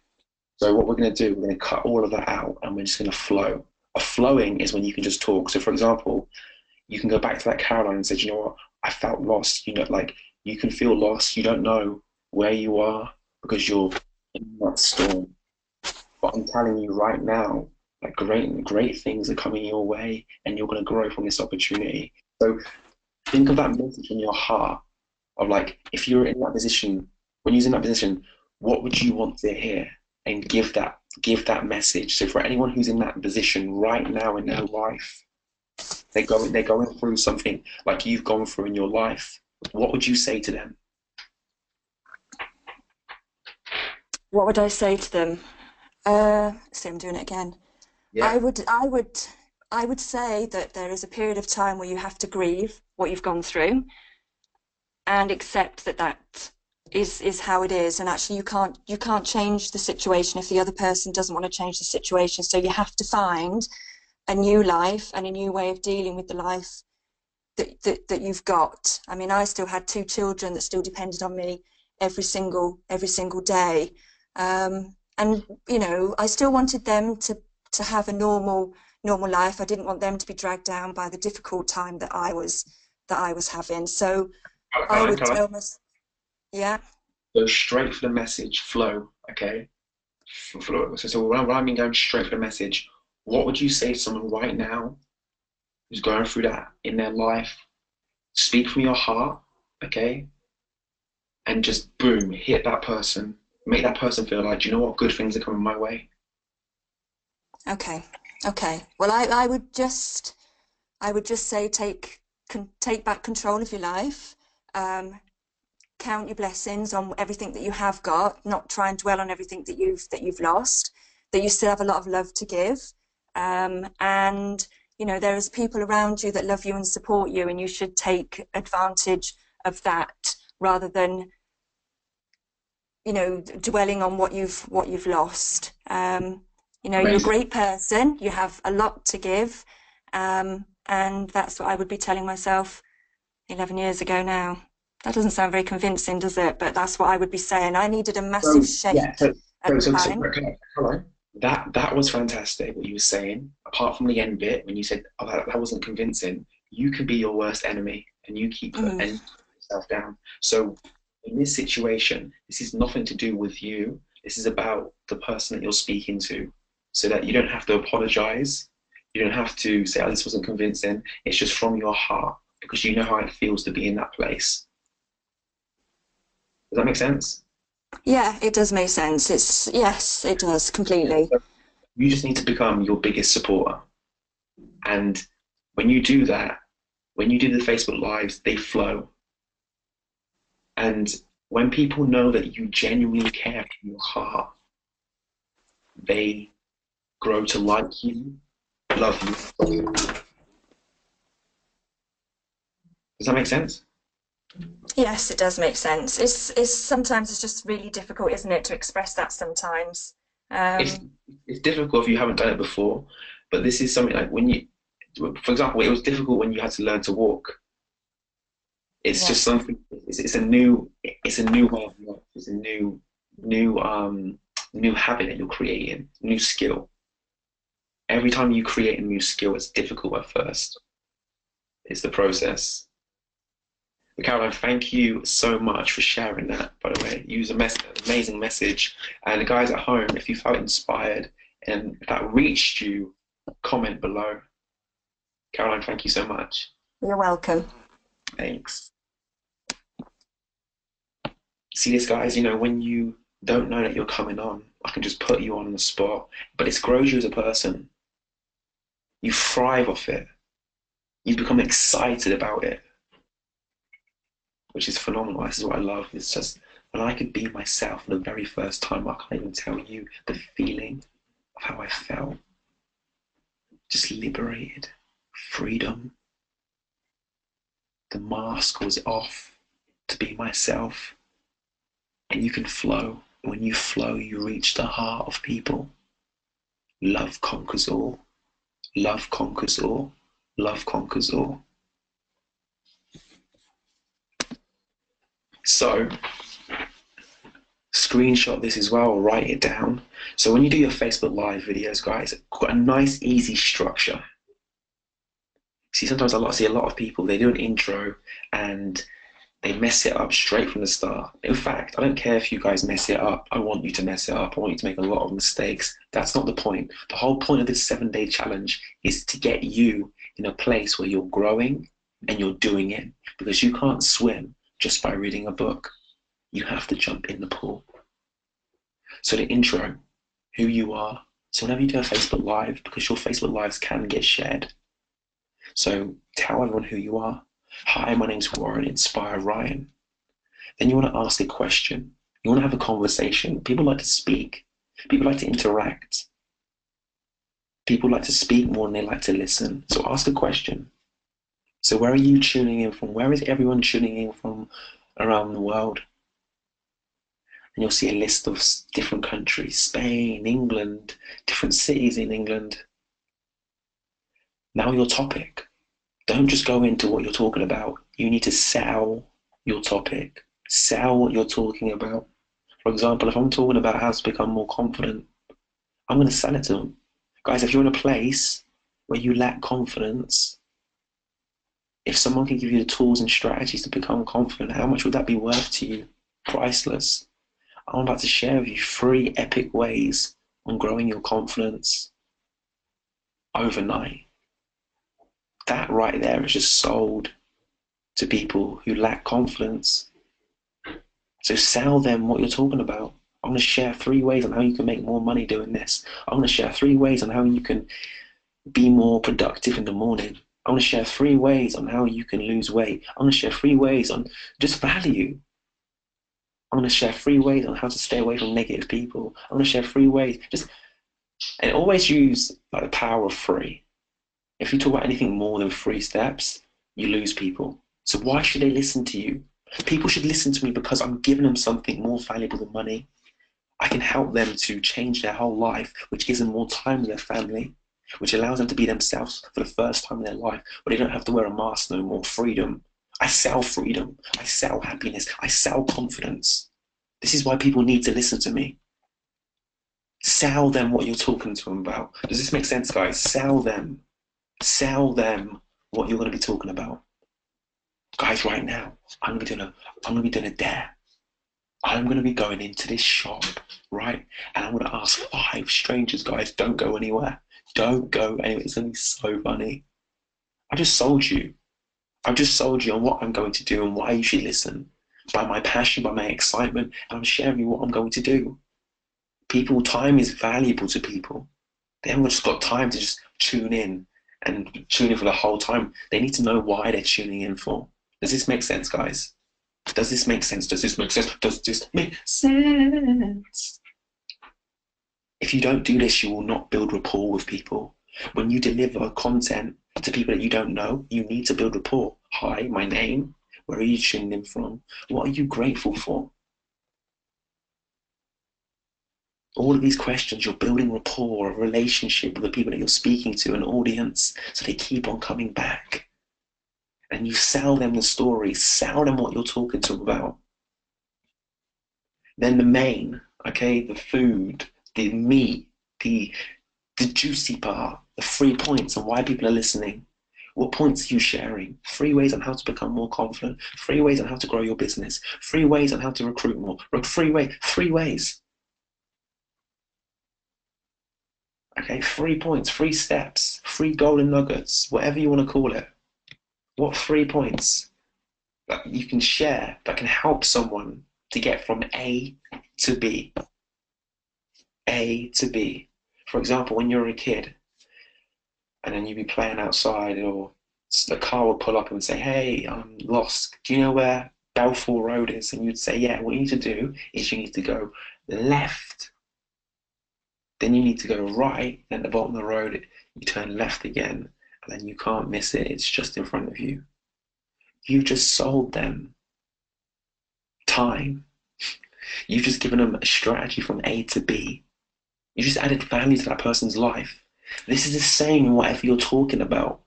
So what we're going to do, we're going to cut all of that out, and we're just going to flow. A flowing is when you can just talk. So, for example, you can go back to that Caroline and say, you know what, I felt lost. You know, like you can feel lost. You don't know where you are because you're in that storm. But I'm telling you right now, like great things are coming your way, and you're going to grow from this opportunity. So think of that message in your heart of like, if you're in that position, when you're in that position, what would you want to hear? And give that message. So for anyone who's in that position right now in their life, they're going through something like you've gone through in your life, what would you say to them? What would I say to them? See, I'm doing it again. Yeah. I would, I would, I would say that there is a period of time where you have to grieve what you've gone through and accept that that is how it is. And actually, you can't change the situation if the other person doesn't want to change the situation. So you have to find a new life and a new way of dealing with the life that you've got. I mean, I still had two children that still depended on me every single day. And you know, I still wanted them to have a normal life. I didn't want them to be dragged down by the difficult time that I was having. So I would Caroline, tell myself, yeah, go straight for the message, flow, okay? Flow. So when I mean going straight for the message, what would you say to someone right now who's going through that in their life? Speak from your heart, okay? And just boom, hit that person. Make that person feel like, do you know what? Good things are coming my way. okay, okay. Well, I would just say take back control of your life. Um, Count your blessings on everything that you have got, not try and dwell on everything that you've lost, that you still have a lot of love to give. And you know, there is people around you that love you and support you, and you should take advantage of that rather than, you know, dwelling on what you've lost. You know, you're a Amazing. great person, you have a lot to give, and that's what I would be telling myself 11 years ago now. That doesn't sound very convincing, does it? But that's what I would be saying. I needed a massive So yeah, shake at the time. okay, hello. That was fantastic what you were saying. Apart from the end bit when you said, "Oh, that wasn't convincing," you can be your worst enemy, and you keep Mhm. putting yourself down. So in this situation, this is nothing to do with you. This is about the person that you're speaking to, so that you don't have to apologize. You don't have to say, "Oh, this wasn't convincing." It's just from your heart because you know how it feels to be in that place. Does that make sense? Yeah, it does make sense. Yes, it does completely. You just need to become your biggest supporter. And when you do that, when you do the Facebook Lives, they flow. And when people know that you genuinely care from your heart, they grow to like you, love you. Does that make sense? Yes, it does make sense. It's sometimes it's just really difficult, isn't it, to express that sometimes. It's Um, it's difficult if you haven't done it before, but this is something like when you, for example, it was difficult when you had to learn to walk. It's yeah. just something. It's a new way of life. It's a new habit that you're creating, new skill. Every time you create a new skill, it's difficult at first. It's the process. But Caroline, thank you so much for sharing that, by the way. You was amazing message. And the guys at home, if you felt inspired and if that reached you, comment below. Caroline, thank you so much. You're welcome. Thanks. See this, guys, when you don't know that you're coming on, I can just put you on the spot, but it grows you as a person. You thrive off it. You become excited about it, which is phenomenal. This is what I love. It's just when I could be myself for the very first time, I can't even tell you the feeling of how I felt. Just liberated, freedom. The mask was off to be myself, and you can flow. When you flow, you reach the heart of people. Love conquers all. Love conquers all. Love conquers all. So, screenshot this as well, write it down. So when you do your Facebook Live videos, guys, got a nice, easy structure. See, sometimes I see a lot of people, they do an intro and they mess it up straight from the start. In fact, I don't care if you guys mess it up. I want you to mess it up. I want you to make a lot of mistakes. That's not the point. The whole point of this 7-day challenge is to get you in a place where you're growing and you're doing it, because you can't swim just by reading a book. You have to jump in the pool. So the intro, who you are. So whenever you do a Facebook Live, because your Facebook Lives can get shared, so tell everyone who you are. Hi, my name's Warren, Inspire Ryan. Then you want to ask a question. You want to have a conversation. People like to speak. People like to interact. People like to speak more than they like to listen. So ask a question. So where are you tuning in from? Where is everyone tuning in from around the world? And you'll see a list of different countries, Spain, England, different cities in England. Now your topic. Don't just go into what you're talking about. You need to sell your topic. Sell what you're talking about. For example, if I'm talking about how to become more confident, I'm going to sell it to them. Guys, if you're in a place where you lack confidence, if someone can give you the tools and strategies to become confident, how much would that be worth to you? Priceless. I'm about to share with you 3 epic ways on growing your confidence overnight. That right there is just sold to people who lack confidence. So sell them what you're talking about. I'm going to share 3 ways on how you can make more money doing this. I'm going to share 3 ways on how you can be more productive in the morning. I'm going to share 3 ways on how you can lose weight. I'm going to share 3 ways on just value. I'm going to share 3 ways on how to stay away from negative people. I'm going to share 3 ways. And always use like the power of 3. If you talk about anything more than 3 steps, you lose people. So why should they listen to you? People should listen to me because I'm giving them something more valuable than money. I can help them to change their whole life, which gives them more time with their family, which allows them to be themselves for the first time in their life, but they don't have to wear a mask no more. Freedom. I sell freedom. I sell happiness. I sell confidence. This is why people need to listen to me. Sell them what you're talking to them about. Does this make sense, guys? Sell them. Sell them what you're going to be talking about. Guys, right now, I'm going to be doing a dare. I'm going to be going into this shop, right? And I'm going to ask 5 strangers, guys. Don't go anywhere. Don't go anywhere. It's going to be so funny. I just sold you. I've just sold you on what I'm going to do and why you should listen. By my passion, by my excitement, and I'm sharing you what I'm going to do. People, time is valuable to people. They haven't just got time to just tune in and tune in for the whole time. They need to know why they're tuning in for. Does this make sense, guys? Does this make sense? Does this make sense? Does this make sense? If you don't do this, you will not build rapport with people. When you deliver content to people that you don't know, you need to build rapport. Hi, my name. Where are you tuning in from? What are you grateful for? All of these questions, you're building rapport, a relationship with the people that you're speaking to, an audience, so they keep on coming back. And you sell them the story, sell them what you're talking to them about. Then the main, okay, the food, the meat, the juicy part, the 3 points on why people are listening. What points are you sharing? 3 ways on how to become more confident. 3 ways on how to grow your business. 3 ways on how to recruit more. 3 ways. Okay, 3 points, 3 steps, 3 golden nuggets, whatever you want to call it. What 3 points that you can share that can help someone to get from A to B? A to B. For example, when you're a kid and then you'd be playing outside, or the car would pull up and say, hey, I'm lost. Do you know where Balfour Road is? And you'd say, yeah, what you need to do is you need to go left. Then you need to go right. And at the bottom of the road, you turn left again. And then you can't miss it. It's just in front of you. You just sold them time. You've just given them a strategy from A to B. You just added value to that person's life. This is the same in whatever you're talking about.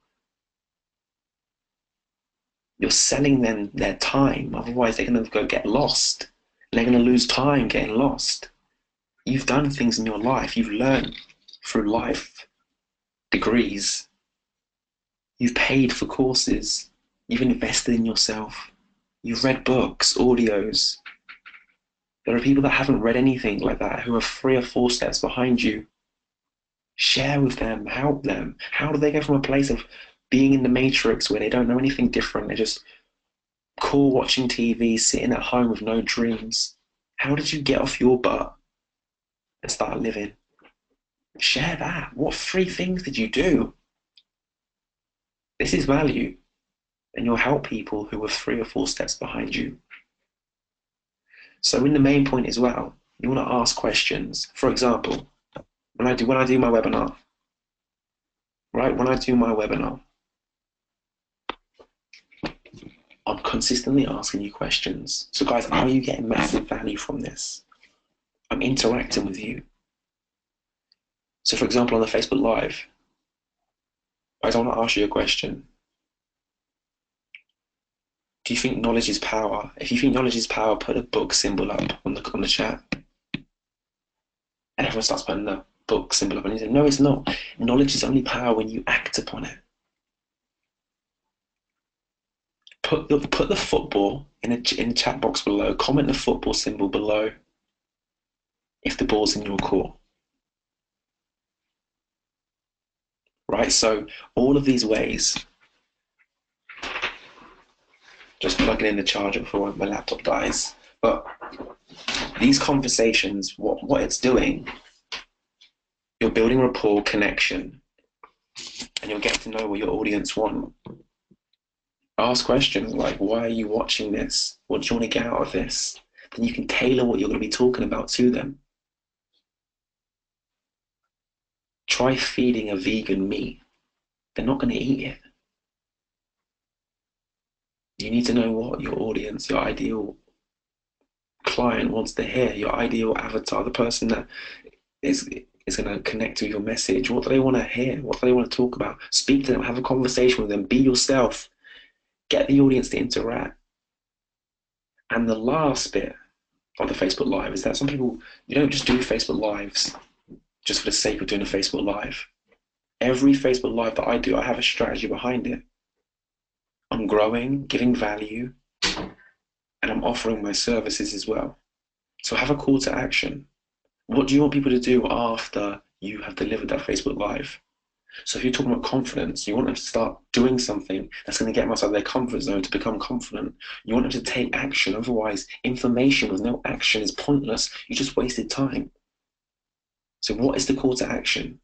You're selling them their time. Otherwise, they're going to go get lost. They're going to lose time getting lost. You've done things in your life. You've learned through life, degrees. You've paid for courses. You've invested in yourself. You've read books, audios. There are people that haven't read anything like that, who are 3 or 4 steps behind you. Share with them, help them. How do they go from a place of being in the matrix where they don't know anything different? They're just cool watching TV, sitting at home with no dreams. How did you get off your butt and start living? Share that. What 3 things did you do? This is value, and you'll help people who are 3 or 4 steps behind you. So in the main point as well, you want to ask questions. For example, when I do my webinar, right? When I do my webinar, I'm consistently asking you questions. So guys, are you getting massive value from this? I'm interacting with you. So for example, on the Facebook Live, guys, I want to ask you a question. Do you think knowledge is power? If you think knowledge is power, put a book symbol up on the chat. And everyone starts putting the book symbol up, and he said, no, it's not. Knowledge is only power when you act upon it. Put the football in the chat box below. Comment the football symbol below if the ball's in your court. Right, so all of these ways, just plugging in the charger before my laptop dies, but these conversations, what it's doing, you're building rapport, connection, and you'll get to know what your audience want. Ask questions like, why are you watching this? What do you want to get out of this? Then you can tailor what you're going to be talking about to them. Try feeding a vegan meat. They're not going to eat it. You need to know what your audience, your ideal client wants to hear, your ideal avatar, the person that is going to connect to your message. What do they want to hear? What do they want to talk about? Speak to them, have a conversation with them, be yourself, get the audience to interact. And the last bit of the Facebook Live is that some people, you don't just do Facebook Lives just for the sake of doing a Facebook Live. Every Facebook Live that I do, I have a strategy behind it. I'm growing, giving value, and I'm offering my services as well. So have a call to action. What do you want people to do after you have delivered that Facebook Live? So if you're talking about confidence, you want them to start doing something that's going to get them outside their comfort zone to become confident. You want them to take action. Otherwise, information with no action is pointless. You just wasted time. So what is the call to action?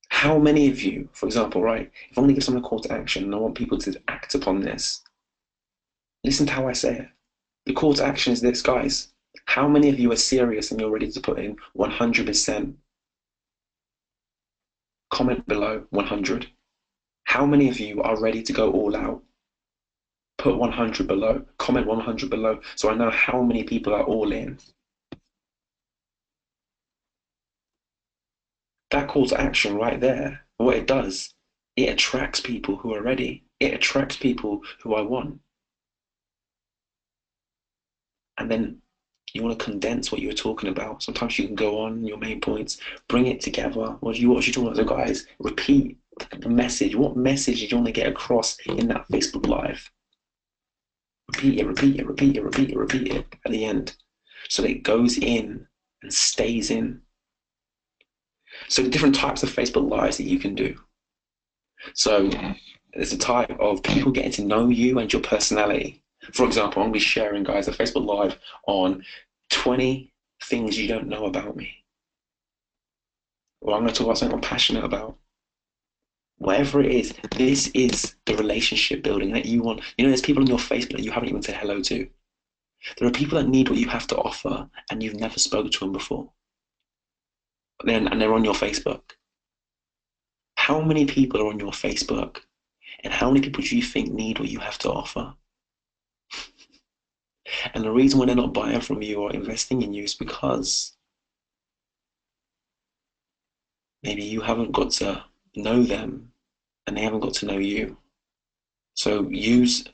How many of you, for example, right, if I'm going to give someone a call to action and I want people to act upon this, listen to how I say it. The call to action is this, guys. How many of you are serious and you're ready to put in 100%? Comment below 100. How many of you are ready to go all out? Put 100 below. Comment 100 below so I know how many people are all in. That call to action right there, what it does, it attracts people who are ready. It attracts people who I want. And then you want to condense what you were talking about. Sometimes you can go on your main points, bring it together. What you talking about? So guys, repeat the message. What message do you want to get across in that Facebook Live? Repeat it, repeat it, repeat it, repeat it, repeat it at the end. So that it goes in and stays in. So the different types of Facebook Lives that you can do. So there's a type of people getting to know you and your personality. For example, I'm going to be sharing, guys, a Facebook Live on 20 things you don't know about me. Or I'm going to talk about something I'm passionate about. Whatever it is, this is the relationship building that you want. You know, there's people on your Facebook that you haven't even said hello to. There are people that need what you have to offer and you've never spoken to them before. And they're on your Facebook. How many people are on your Facebook? And how many people do you think need what you have to offer? And the reason why they're not buying from you or investing in you is because maybe you haven't got to know them and they haven't got to know you. So use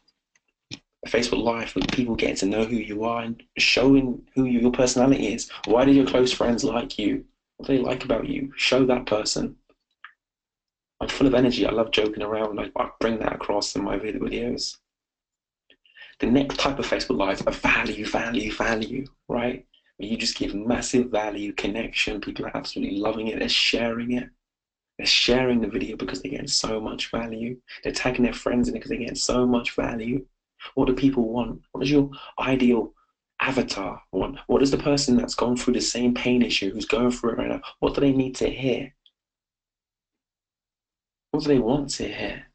Facebook Live with people getting to know who you are and showing who your personality is. Why do your close friends like you? What do they like about you? Show that person. I'm full of energy. I love joking around. I bring that across in my videos. The next type of Facebook Live are value, right? Where you just give massive value, connection. People are absolutely loving it. They're sharing it. They're sharing the video because they're getting so much value. They're tagging their friends in it because they're getting so much value. What do people want? What does your ideal avatar want? What does the person that's gone through the same pain issue, who's going through it right now, what do they need to hear? What do they want to hear?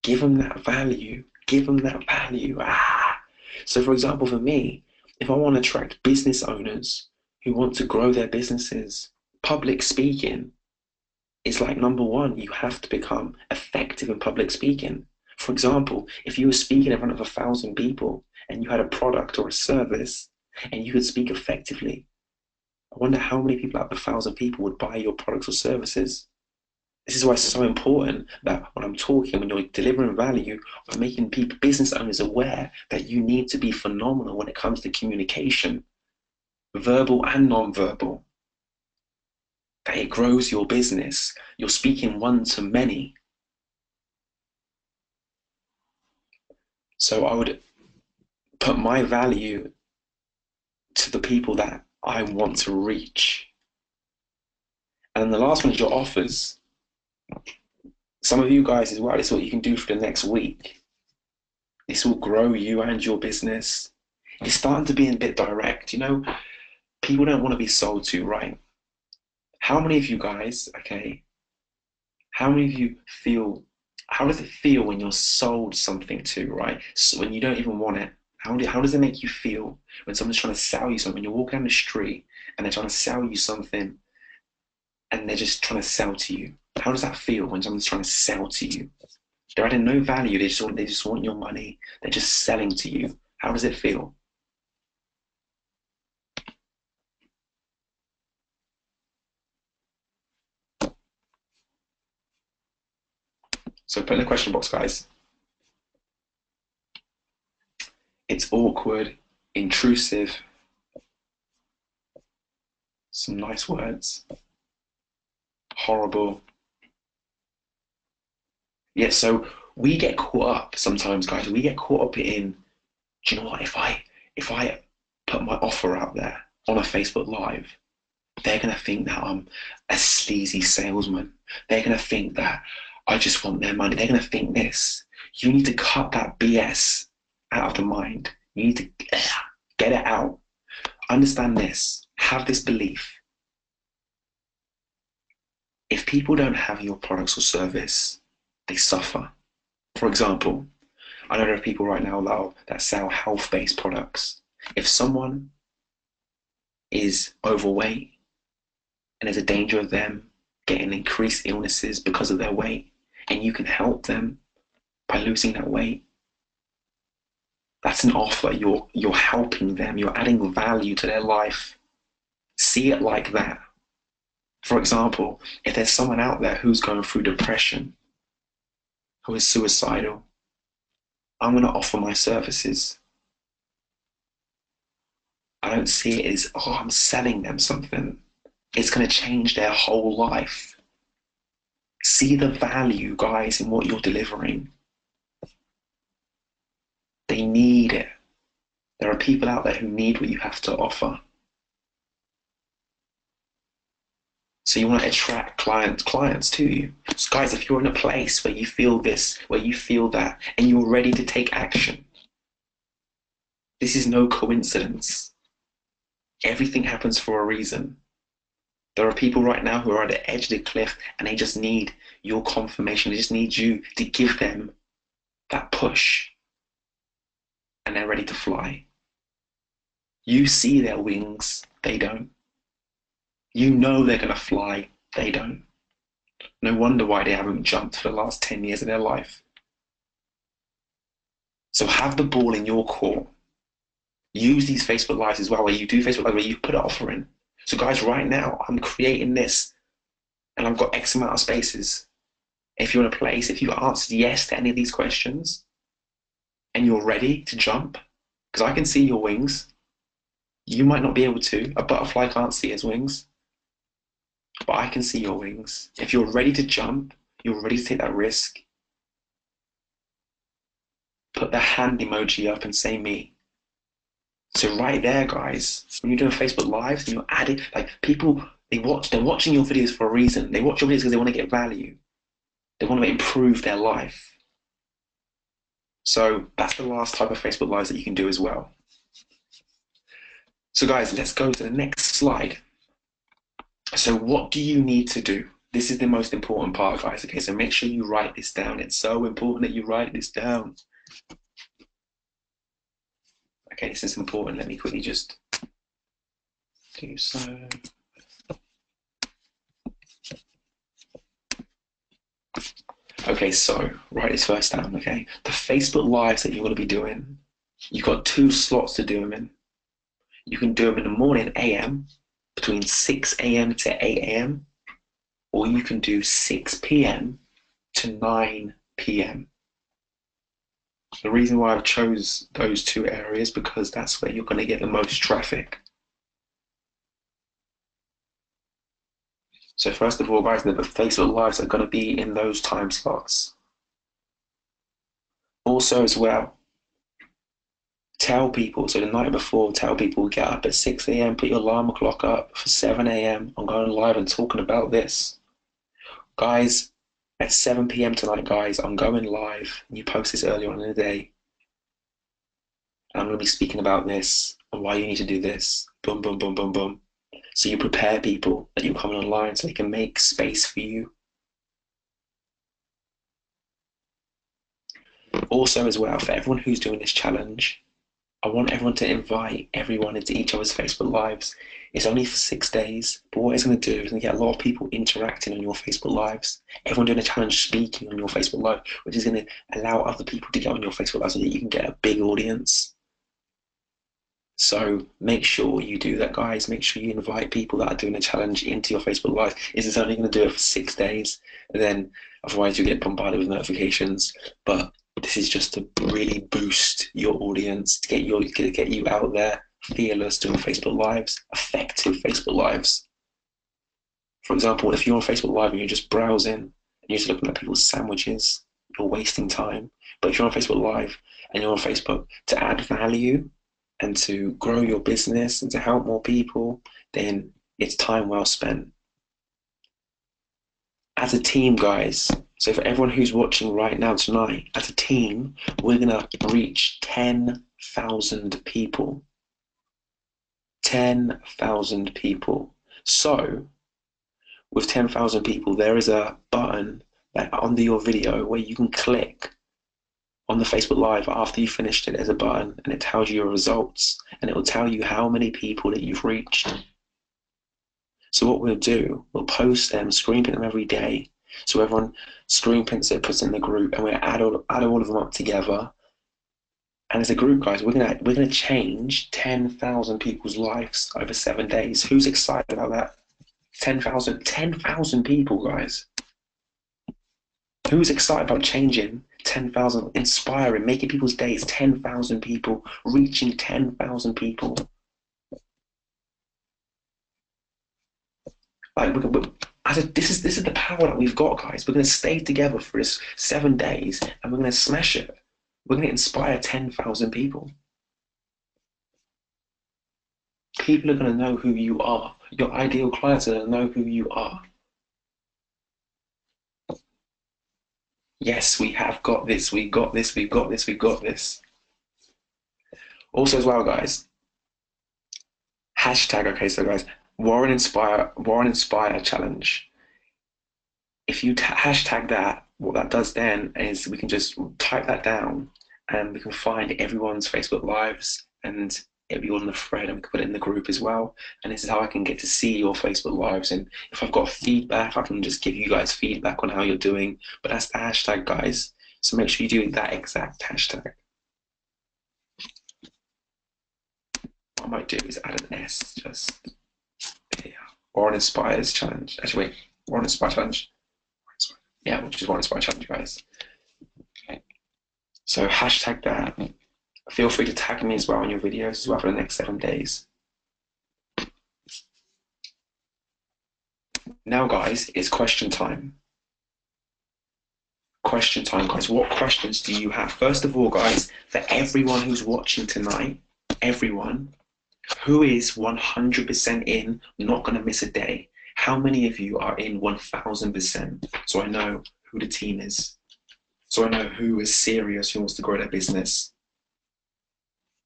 Give them that value. Give them that value. Ah. So, for example, for me, if I want to attract business owners who want to grow their businesses, public speaking is like number one. You have to become effective in public speaking. For example, if you were speaking in front of 1,000 people and you had a product or a service and you could speak effectively, I wonder how many people out of 1,000 people would buy your products or services. This is why it's so important that when I'm talking, when you're delivering value, I'm making people, business owners aware that you need to be phenomenal when it comes to communication, verbal and non-verbal. That it grows your business. You're speaking one to many. So I would put my value to the people that I want to reach. And then the last one is your offers. Some of you guys as well, this is what you can do for the next week. This will grow you and your business. It's starting to be a bit direct. You know, people don't want to be sold to, right? How many of you guys, okay, how many of you feel, how does it feel when you're sold something to, right? So when you don't even want it, how does it make you feel when someone's trying to sell you something? When you're walking down the street and they're trying to sell you something and they're just trying to sell to you. How does that feel when someone's trying to sell to you? They're adding no value. They just want your money. They're just selling to you. How does it feel? So put in the question box, guys. It's awkward, intrusive. Some nice words. Horrible. Yeah, so we get caught up sometimes, guys. We get caught up in, do you know what? If I put my offer out there on a Facebook Live, they're gonna think that I'm a sleazy salesman. They're gonna think that I just want their money. They're gonna think this. You need to cut that BS out of the mind. You need to get it out. Understand this. Have this belief. If people don't have your products or service, they suffer. For example, I know there are people right now that sell health-based products. If someone is overweight and there's a danger of them getting increased illnesses because of their weight, and you can help them by losing that weight, that's an offer. You're helping them. You're adding value to their life. See it like that. For example, if there's someone out there who's going through depression, who is suicidal, I'm going to offer my services. I don't see it as, oh, I'm selling them something. It's going to change their whole life. See the value, guys, in what you're delivering. They need it. There are people out there who need what you have to offer. So you want to attract clients to you. So guys, if you're in a place where you feel this, where you feel that, and you're ready to take action, this is no coincidence. Everything happens for a reason. There are people right now who are at the edge of the cliff and they just need your confirmation. They just need you to give them that push and they're ready to fly. You see their wings, they don't. You know they're going to fly, they don't. No wonder why they haven't jumped for the last 10 years of their life. So have the ball in your court. Use these Facebook Lives as well, where you do Facebook Live, where you put an offer in. So guys, right now, I'm creating this and I've got X amount of spaces. If you're in a place, if you answered yes to any of these questions and you're ready to jump, because I can see your wings. You might not be able to. A butterfly can't see its wings, but I can see your wings. If you're ready to jump, you're ready to take that risk, put the hand emoji up and say me. So right there, guys, when you're doing Facebook Lives and you're adding, like people, they're watching your videos for a reason. They watch your videos because they want to get value. They want to improve their life. So that's the last type of Facebook Lives that you can do as well. So guys, let's go to the next slide. So what do you need to do? This is the most important part, guys. Okay, so make sure you write this down. It's so important that you write this down. Okay, this is important. Let me quickly just do so. Okay, so write this first down, okay? The Facebook Lives that you're going to be doing, you've got 2 slots to do them in. You can do them in the morning, AM, between 6 AM to 8 AM, or you can do 6 PM to 9 PM. The reason why I've chose those 2 areas because that's where you're going to get the most traffic. So first of all, guys, the Facebook Lives are going to be in those time slots. Also as well, tell people, so the night before, tell people get up at 6 AM, put your alarm clock up for 7 AM. I'm going live and talking about this. Guys, at 7 PM tonight, guys, I'm going live. You post this earlier on in the day. And I'm going to be speaking about this and why you need to do this. Boom, boom, boom, boom, boom. So you prepare people that you're coming online so they can make space for you. Also as well, for everyone who's doing this challenge, I want everyone to invite everyone into each other's Facebook Lives. It's only for 6 days, but what it's going to do is going to get a lot of people interacting on your Facebook Lives. Everyone doing a challenge speaking on your Facebook Live, which is going to allow other people to get on your Facebook Live so that you can get a big audience. So make sure you do that, guys. Make sure you invite people that are doing a challenge into your Facebook Live. It's only going to do it for 6 days, and then otherwise you get bombarded with notifications. But this is just to really boost your audience, to get you out there, fearless, doing Facebook Lives, effective Facebook Lives. For example, if you're on Facebook Live and you're just browsing and you're just looking at people's sandwiches, you're wasting time. But if you're on Facebook Live and you're on Facebook to add value and to grow your business and to help more people, then it's time well spent. As a team, guys, so for everyone who's watching right now tonight, as a team, we're going to reach 10,000 people. 10,000 people. So, with 10,000 people, there is a button under your video where you can click on the Facebook Live after you finished it. There's a button and it tells you your results and it will tell you how many people that you've reached. So what we'll do, we'll post them, screen print them every day. So everyone screen prints it, puts it in the group, and we'll add all of them up together. And as a group, guys, we're gonna change 10,000 people's lives over 7 days. Who's excited about that? 10,000 people, guys. Who's excited about changing 10,000, inspiring, making people's days? 10,000 people, reaching 10,000 people. Like this is the power that we've got, guys. We're going to stay together for this 7 days, and we're going to smash it. We're going to inspire 10,000 people. People are going to know who you are. Your ideal clients are going to know who you are. Yes, we have got this. We got this. We got this. We got this. Also, as well, guys. Hashtag. Okay, so guys, Warren Inspire challenge. If you hashtag that, what that does then is we can just type that down and we can find everyone's Facebook Lives and it'll be on the thread and we can put it in the group as well. And this is how I can get to see your Facebook Lives. And if I've got feedback, I can just give you guys feedback on how you're doing. But that's the hashtag, guys. So make sure you do that exact hashtag. What I might do is add an S just here. Warren Inspires challenge. Actually, wait, Warren Inspire challenge. Yeah, which is Warren Inspire challenge, guys. Okay. So hashtag that. Feel free to tag me as well in your videos as well for the next 7 days. Now, guys, it's question time. Question time, guys. What questions do you have? First of all, guys, for everyone who's watching tonight, everyone who is 100% in, not going to miss a day. How many of you are in 1,000%? So I know who the team is. So I know who is serious, who wants to grow their business.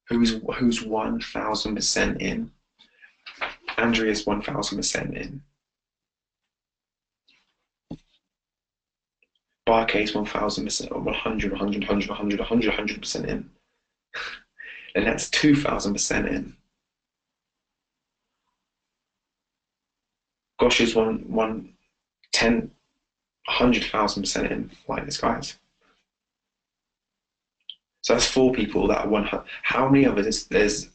Who's 1,000% in? Andrea's 1000% in. Barcase 1000%, 100, 100, 100, 100, 100, 100% in. And that's 2000% in. Gosh is 10, 100,000% in, like this, guys. So that's 4 people that are 100. How many of us there's?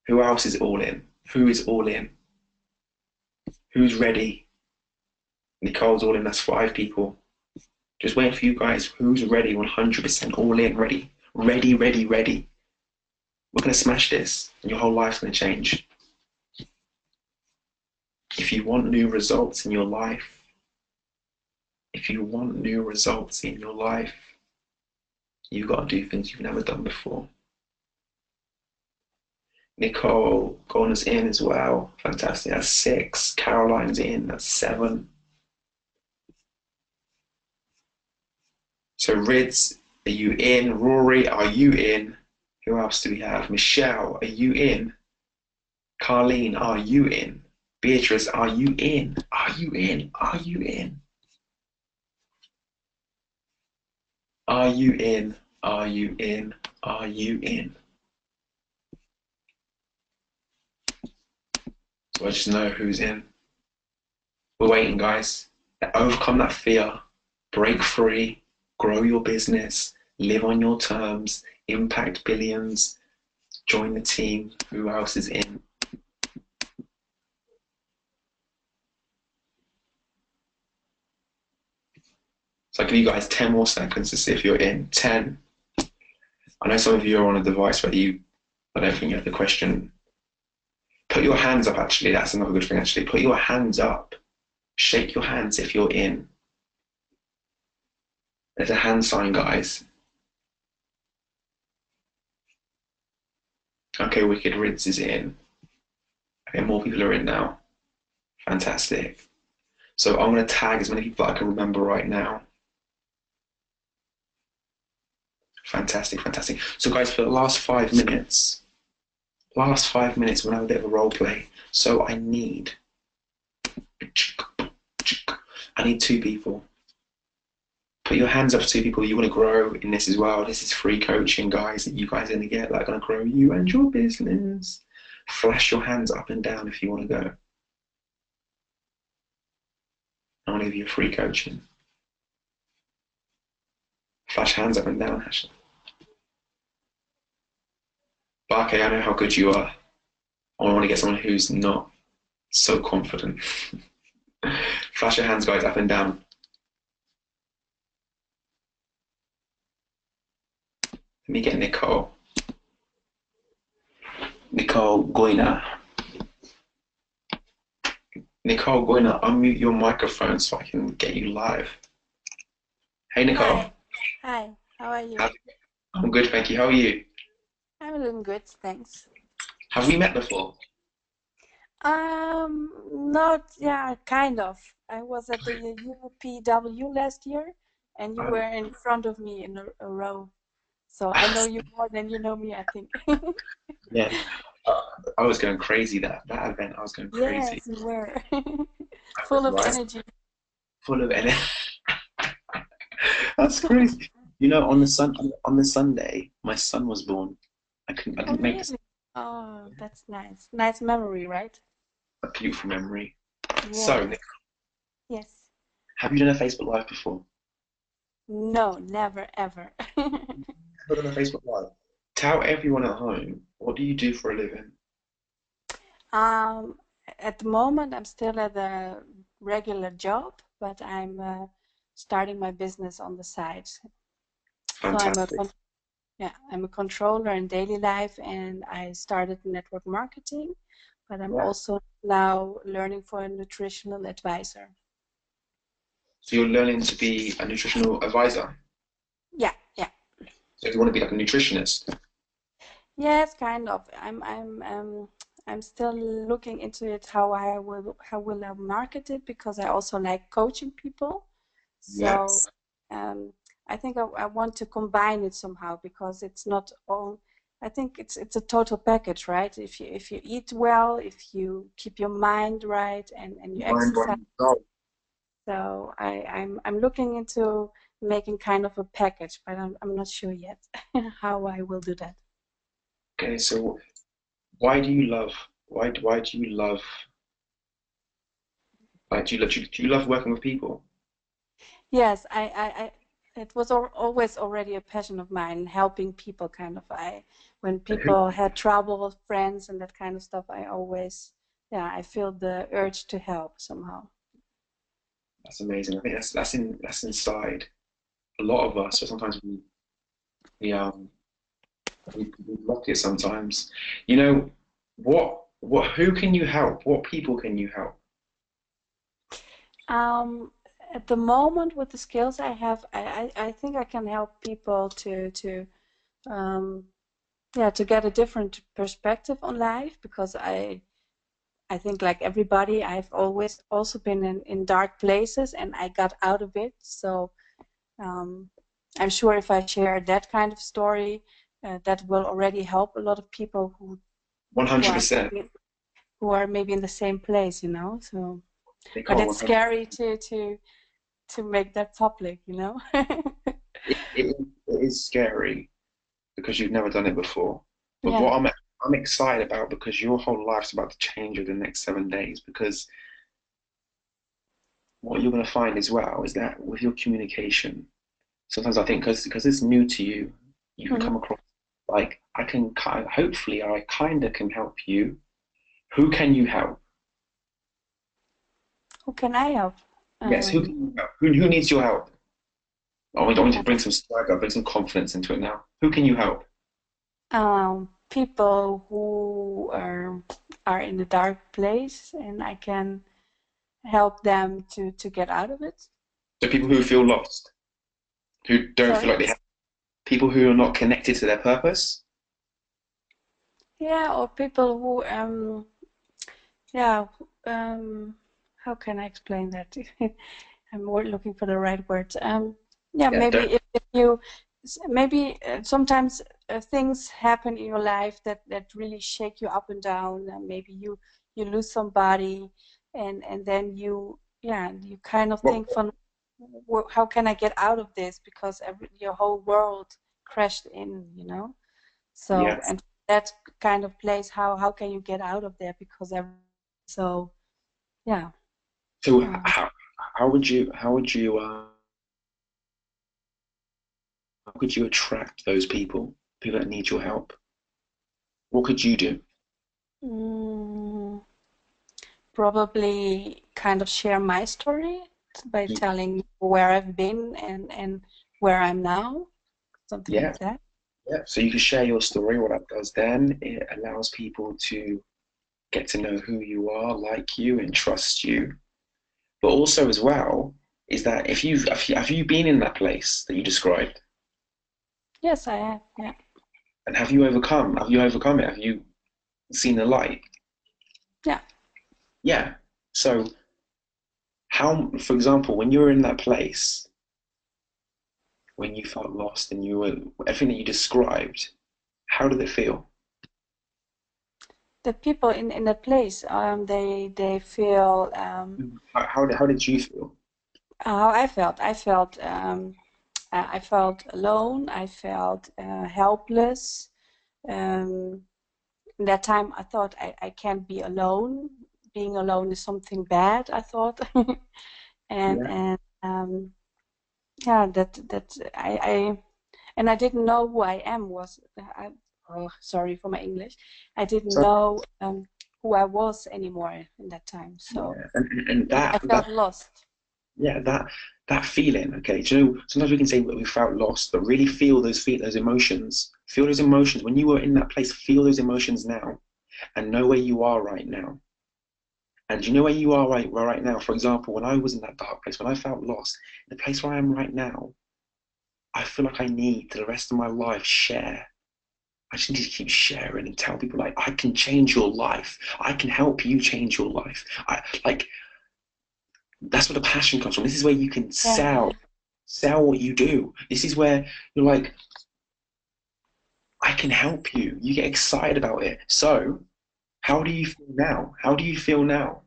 Who else is all in? Who is all in? Who's ready? Nicole's all in. That's 5 people. Just waiting for you guys. Who's ready? 100% all in. Ready. Ready, ready, ready. We're going to smash this, and your whole life's going to change. If you want new results in your life, you've got to do things you've never done before. Nicole Garner's in as well. Fantastic. That's 6. Caroline's in. That's 7. So Rids, are you in? Rory, are you in? Who else do we have? Michelle, are you in? Carlene, are you in? Beatrice, are you in? Are you in? Are you in? Are you in? Are you in? Are you in? So I just know who's in. We're waiting, guys. Overcome that fear. Break free. Grow your business. Live on your terms. Impact billions. Join the team. Who else is in? So I'll give you guys 10 more seconds to see if you're in. 10. I know some of you are on a device where I don't think you have the question. Put your hands up, actually. That's another good thing, actually. Put your hands up. Shake your hands if you're in. There's a hand sign, guys. Okay, Wicked Rids is in. Okay, more people are in now. Fantastic. So I'm going to tag as many people that I can remember right now. Fantastic, fantastic. So guys, for the last 5 minutes, we're going to have a bit of a role play. So I need 2 people. Put your hands up to 2 people. You want to grow in this as well. This is free coaching, guys, that you guys are going to get. That are going to grow you and your business. Flash your hands up and down if you want to go. I want to give you free coaching. Flash hands up and down, Ashley. But okay, I know how good you are. I want to get someone who's not so confident. Flash your hands, guys, up and down. Let me get Nicole. Nicole Goyner. Nicole Goyner, unmute your microphone so I can get you live. Hey, Nicole. Hi. How are you? I'm good, thank you. How are you? I'm doing good, thanks. Have we met before? Not, yeah, kind of. I was at the UPW last year, and you were in front of me in a row. So I know you more than you know me, I think. Yeah. I was going crazy that event. I was going crazy. Yes, you were. Full of energy. Full of energy. That's crazy. You know, on the Sunday, my son was born. I didn't make this. Oh, that's nice. Nice memory, right? A beautiful memory. Yeah. So, yes. Have you done a Facebook Live before? No, never, ever. Never done a Facebook Live. Tell everyone at home, what do you do for a living? At the moment, I'm still at a regular job, but I'm starting my business on the side. Fantastic. So I'm a controller in daily life, and I started network marketing, but I'm also now learning for a nutritional advisor. So you're learning to be a nutritional advisor? Yeah. So you want to be like a nutritionist? Yes, kind of. I'm still looking into it, how will I market it, because I also like coaching people. So I think I want to combine it somehow, because it's not all I think it's a total package, right? If you eat well, if you keep your mind right, and you Mind, exercise. body, soul. So I'm looking into making kind of a package, but I'm not sure yet how I will do that. Okay, so why do you love why do you love like do you love working with people? Yes, it was always already a passion of mine, helping people kind of. When And who people had trouble with friends and that kind of stuff, I always, yeah, I feel the urge to help somehow. that's amazing. I think that's inside a lot of us, but sometimes we we block it sometimes. You know, who can you help? What people can you help? Um, at the moment, with the skills I have, I think I can help people to um, yeah, to get a different perspective on life, because I think, like everybody, I've always also been in dark places and I got out of it. So um, I'm sure if I share that kind of story, that will already help a lot of people who are 100%. who are maybe in the same place, you know. So, They but can't it's 100. scary to make that public, you know. It is scary because you've never done it before. But Yeah. I'm excited about because your whole life's about to change over the next 7 days. Because what you're going to find as well is that with your communication, sometimes I think because it's new to you, you can come Mhm. across like I can hopefully I kind of can help you. Who can you help? Who can I help? Yes, who can Um, you help? Who needs your help? I want you to bring some swagger, bring some confidence into it now. Who can you help? People who are in a dark place, and I can help them to get out of it. So people who feel lost, who don't feel Sorry? like they have people who are not connected to their purpose. Yeah, or people who yeah, how can I explain that? I'm more looking for the right words. Yeah, Yeah, maybe don't. if you maybe sometimes things happen in your life that really shake you up and down. Maybe you lose somebody, and then you kind of Well, think from, how can I get out of this? Because your whole world crashed in, you know. So, yes. and that kind of place, how can you get out of there? Because so yeah. So Um, how could you attract those people that need your help? What could you do? mm, Probably kind of share my story by Y- telling where I've been and where I'm now, something Yeah, like that. yeah. So you can share your story. What that does then, it allows people to get to know who you are, like you, and trust you. But also as well is that if you've have you been in that place that you described, Yes, I have. Yeah. and have you overcome? Have you overcome it? Have you seen the light? Yeah. Yeah. So how, for example, when you were in that place, when you felt lost and you were everything that you described, how did it feel? The people in that place, they feel How did you feel? how I felt. I felt alone. I felt helpless. Um, in that time, I thought I can't be alone. Being alone is something bad, I thought. Yeah. And yeah, that and I didn't know who I am was. Oh, sorry for my English. I didn't So know who I was anymore in that time. So yeah, and I that felt lost. yeah that feeling. Okay, do you know? Sometimes we can say we felt lost, but really feel those emotions. Feel those emotions when you were in that place. Feel those emotions now, and know where you are right now. And you know where you are right now? For example, when I was in that dark place, when I felt lost, the place where I am right now, I feel like I need to the rest of my life share. I just need to keep sharing and tell people like I can change your life. I can help you change your life. I like that's where the passion comes from. This is where you can Yeah, sell what you do. This is where you're like, I can help you. You get excited about it. So, how do you feel now? How do you feel now?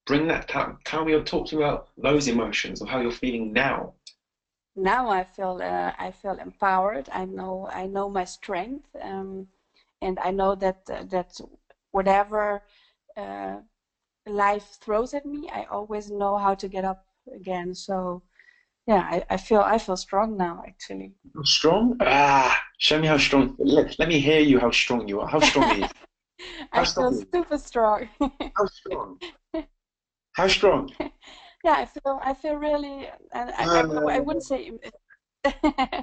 Bring that, tell me or talk to me about those emotions of how you're feeling now. Now I feel empowered. I know my strength, and I know that that whatever uh, life throws at me, I always know how to get up again. So yeah, I feel strong now actually. You're strong? Ah, show me how strong. Let me hear you how strong you are. How strong are you? How I strong feel are you? super strong. How strong? How strong? Yeah, I feel really, and I Uh, wouldn't say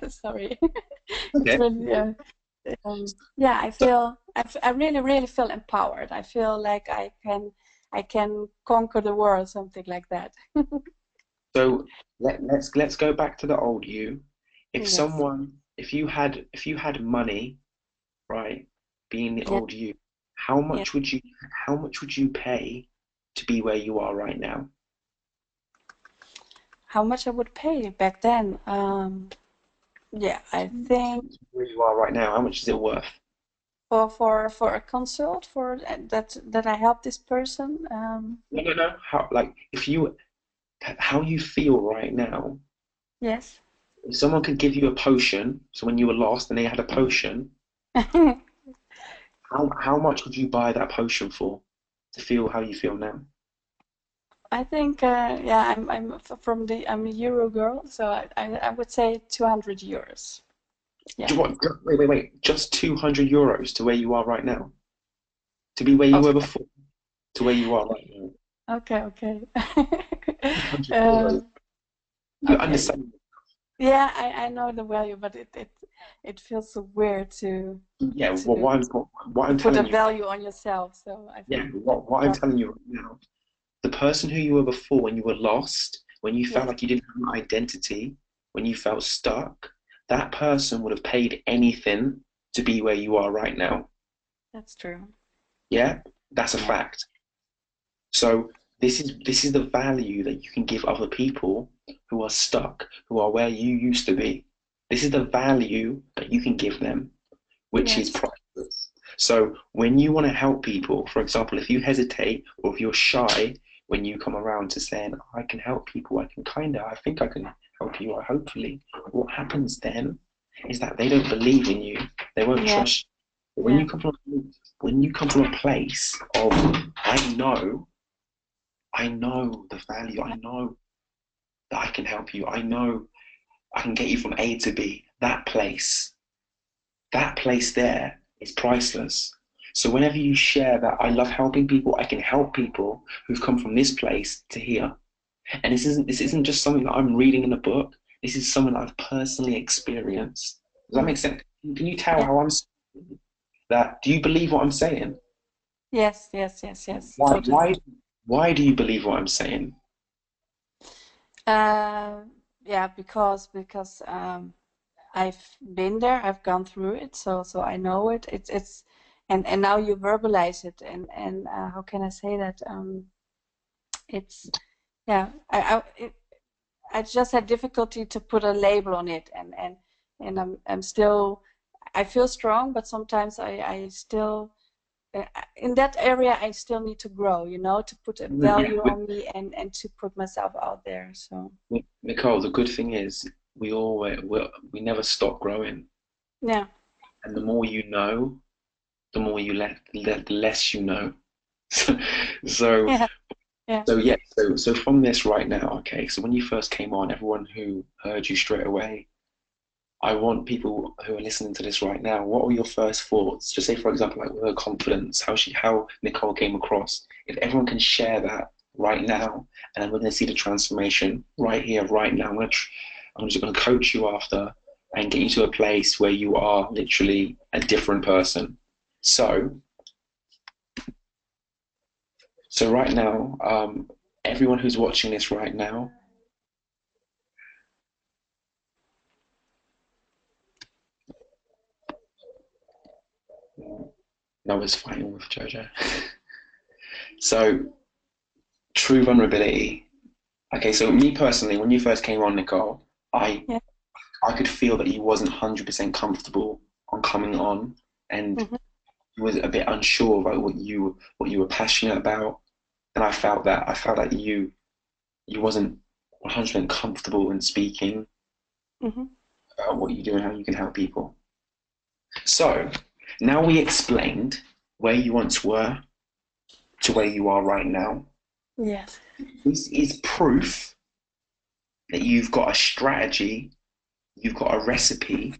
sorry. It's okay. really yeah, I really really feel empowered. I feel like I can conquer the world, something like that. So let's go back to the old you. Yes. If you had money, right, being the Yeah. old you, Yeah. how much would you pay to be where you are right now? How much I would pay back then? Yeah, I think Where you are right now, how much is it worth? for a consult for that I help this person. No, no, no. How you feel right now. Yes. If someone could give you a potion, so when you were lost and they had a potion, how much would you buy that potion for to feel how you feel now? I think yeah, I'm a Euro girl, so I would say 200 euros. Yeah. Wait. Just 200 euros to where you are right now, to be where you were Okay. before, to where you are right now. Okay. Okay. 200 euros. um, You okay. understand? Yeah, I know the value, but it feels so weird Yeah. to What to I'm put a telling you, value on yourself. So I yeah. think What I'm uh, telling you right now, the person who you were before, when you were lost, when you felt yes, like you didn't have an identity, when you felt stuck, that person would have paid anything to be where you are right now. that's true. Yeah, that's a Yeah. fact. So this is the value that you can give other people who are stuck, who are where you used to be. This is the value that you can give them, which is Yes. priceless. So when you want to help people, for example, if you hesitate or if you're shy when you come around to saying, I can help people, I think I can help you, or hopefully, what happens then is that they don't believe in you. They won't Yeah. trust you. But Yeah. when you come from a place of, I know the value, I know that I can help you, I know I can get you from A to B, that place there is priceless. So whenever you share that I love helping people, I can help people who've come from this place to here. And this isn't just something that I'm reading in a book. This is something that I've personally experienced. Does that Mm. make sense? Can you tell Yeah. how I'm that? Do you believe what I'm saying? Yes. Yes. Yes. Yes. Why Totally. why why do you believe what I'm saying? Uh, yeah, because I've been there, I've gone through it, so I know it. It's and now you verbalize it, and how can I say that? It's yeah, I just had difficulty to put a label on it, and I'm still I feel strong, but sometimes I still uh, in that area I still need to grow, to put a Yeah, value on me and to put myself out there. So Nicole, the good thing is we never stop growing, yeah, and the more you know, the more the less you know. So, so, yeah, yeah, so from this right now, okay. So when you first came on, everyone who heard you straight away, I want people who are listening to this right now. What were your first thoughts? Just say, for example, like with her confidence, how Nicole came across. If everyone can share that right now, and then we're going to see the transformation right here, right now. I'm just going to coach you after and get you to a place where you are literally a different person. So, so right now, everyone who's watching this right now, Noah's fighting with Jojo. So, true vulnerability. Okay, so me personally, when you first came on, Nicole, I yeah, I could feel that you wasn't 100% comfortable on coming on, and Mhm. you was a bit unsure about what you were passionate about, and I felt that you wasn't 100% comfortable in speaking Mhm. about what you do and how you can help people. So now we explained where you once were to where you are right now. Yes. This is proof that you've got a strategy, you've got a recipe,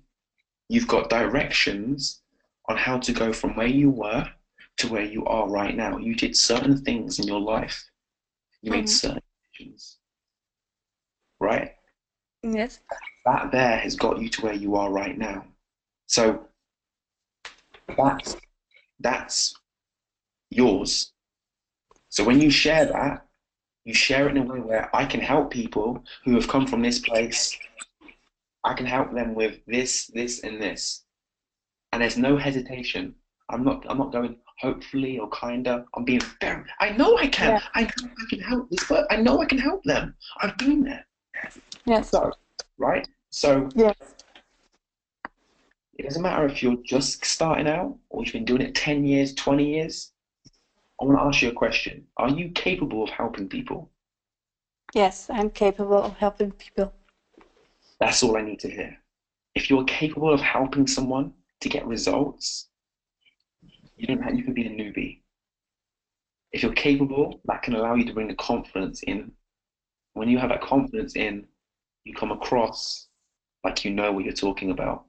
you've got directions on how to go from where you were to where you are right now. You did certain things in your life. You made Mhm. certain decisions, right? Yes. That there has got you to where you are right now. So that's that's yours. So when you share it in a way where I can help people who have come from this place. I can help them with this, and this. And there's no hesitation. I'm not going hopefully or kinda. I'm being fair. I know I can. Yeah. I know I can help this, but I know I can help them. I've been there. Yes. So, right? So Yes. it doesn't matter if you're just starting out or you've been doing it 10 years, 20 years. I want to ask you a question. Are you capable of helping people? Yes, I'm capable of helping people. That's all I need to hear. If you're capable of helping someone to get results, you don't have, you can be a newbie. If you're capable, that can allow you to bring the confidence in. When you have that confidence in, you come across like you know what you're talking about.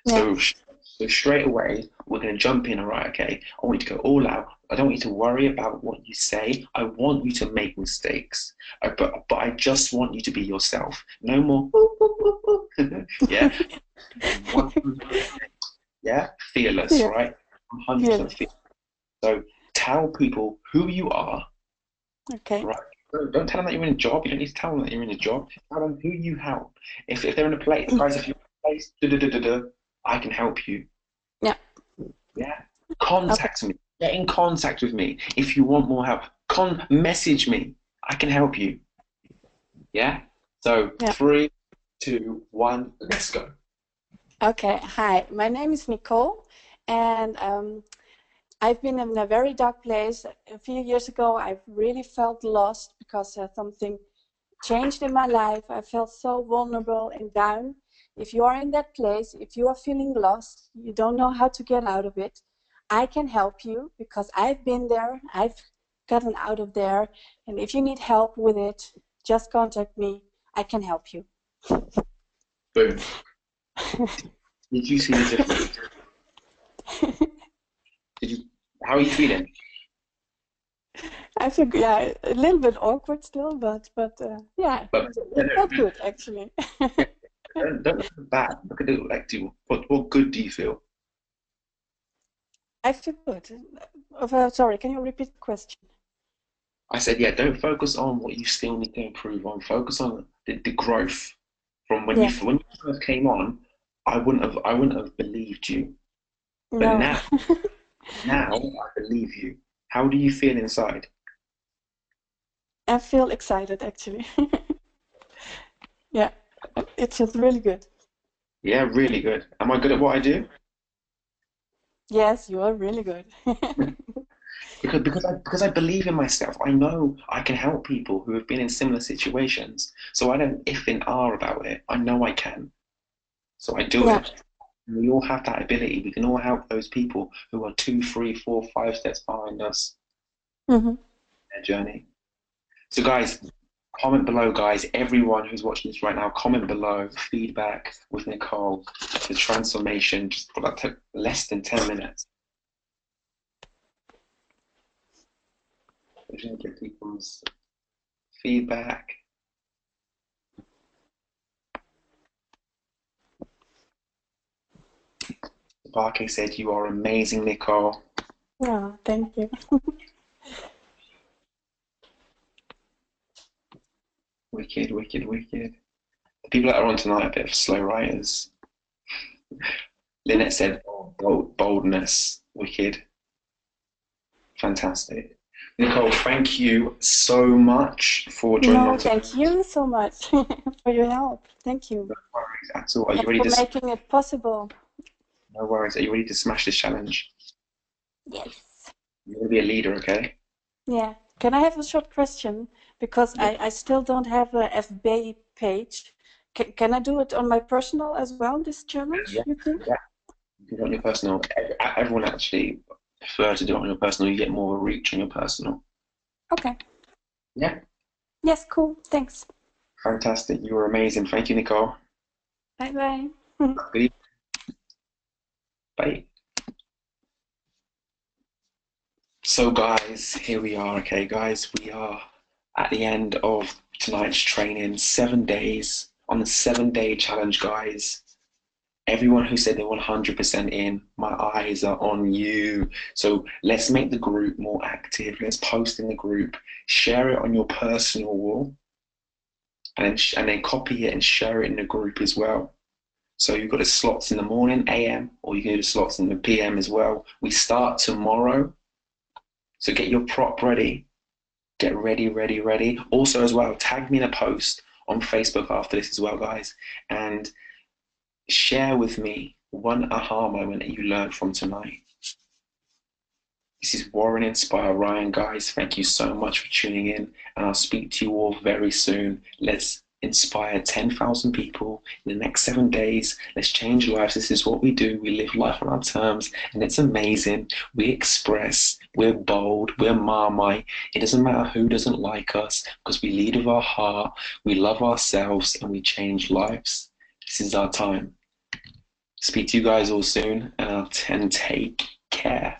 Yeah. So straight away, we're going to jump in. All right, okay. I want you to go all out. I don't want you to worry about what you say. I want you to make mistakes, but I just want you to be yourself. No more. Yeah, yeah. Fearless, Yeah. right? 100% Yes. fearless. So tell people who you are. Okay. Right. Don't tell them that you're in a job. You don't need to tell them that you're in a job. Tell them who you help. If they're in a place, guys, if you're in a place, I can help you. Yeah. Yeah. Okay. Contact me. Get in contact with me. If you want more help, message me. I can help you. Yeah. So Yeah. 3, 2, 1, let's go. Okay. Hi, my name is Nicole, and I've been in a very dark place. A few years ago, I really felt lost because something changed in my life. I felt so vulnerable and down. If you are in that place, if you are feeling lost, you don't know how to get out of it, I can help you because I've been there. I've gotten out of there. And if you need help with it, just contact me. I can help you. Boom. Did you see the difference? Did you? How are you feeling? I feel, yeah, a little bit awkward still, but yeah, But it felt good actually. don't look at the bad. Look at it like, what good do you feel? I feel good. Sorry, can you repeat the question? I said, yeah, don't focus on what you still need to improve on. Focus on the growth from Yeah, when you first came on. I wouldn't have believed you, but no, now I believe you. How do you feel inside? I feel excited actually. Yeah, it feels really good. Yeah, really good. Am I good at what I do? Yes, you are really good. Because I believe in myself. I know I can help people who have been in similar situations. So I don't if and are about it. I know I can. So I do Yeah. it. We all have that ability. We can all help those people who are 2, 3, 4, 5 steps behind us Hmm. in their journey. So, guys, comment below, guys. Everyone who's watching this right now, comment below feedback with Nicole. The transformation just that took less than 10 minutes. We're going to get people's feedback. Barke said, "You are amazing, Nicole." Oh, thank you. Wicked, wicked, wicked. The people that are on tonight are a bit of slow writers. Lynette said, boldness, wicked, fantastic. Nicole, thank you so much for joining No, on tonight. thank you so much for your help. Thank you. At all. Are you And ready for to? making it possible. No worries. Are you ready to smash this challenge? Yes. You're gonna be a leader, okay? Yeah. Can I have a short question? Because Yeah. I still don't have a FB page. Can I do it on my personal as well, this challenge, Yeah. you think? Yeah. You can do it on your personal. Everyone actually prefer to do it on your personal. You get more of a reach on your personal. Okay. Yeah. Yes, cool. Thanks. Fantastic. You were amazing. Thank you, Nicole. Bye bye. Good. Bye. So, guys, here we are. Okay, guys, we are at the end of tonight's training. 7 days on the 7 day challenge, guys. Everyone who said they're 100% in, my eyes are on you. So let's make the group more active. Let's post in the group, share it on your personal wall, and then copy it and share it in the group as well. So you've got the slots in the morning, AM, or you can do the slots in the PM as well. We start tomorrow. So get your prop ready. Get ready, ready, ready. Also, as well, tag me in a post on Facebook after this as well, guys. And share with me one aha moment that you learned from tonight. This is Warren Inspire Ryan, guys. Thank you so much for tuning in, and I'll speak to you all very soon. Let's inspire 10,000 people in the next 7 days. Let's change lives. This is what we do. We live life on our terms, and it's amazing. We express, we're bold, we're Marmite. It doesn't matter who doesn't like us, because we lead with our heart, we love ourselves, and we change lives. This is our time. Speak to you guys all soon, and take care.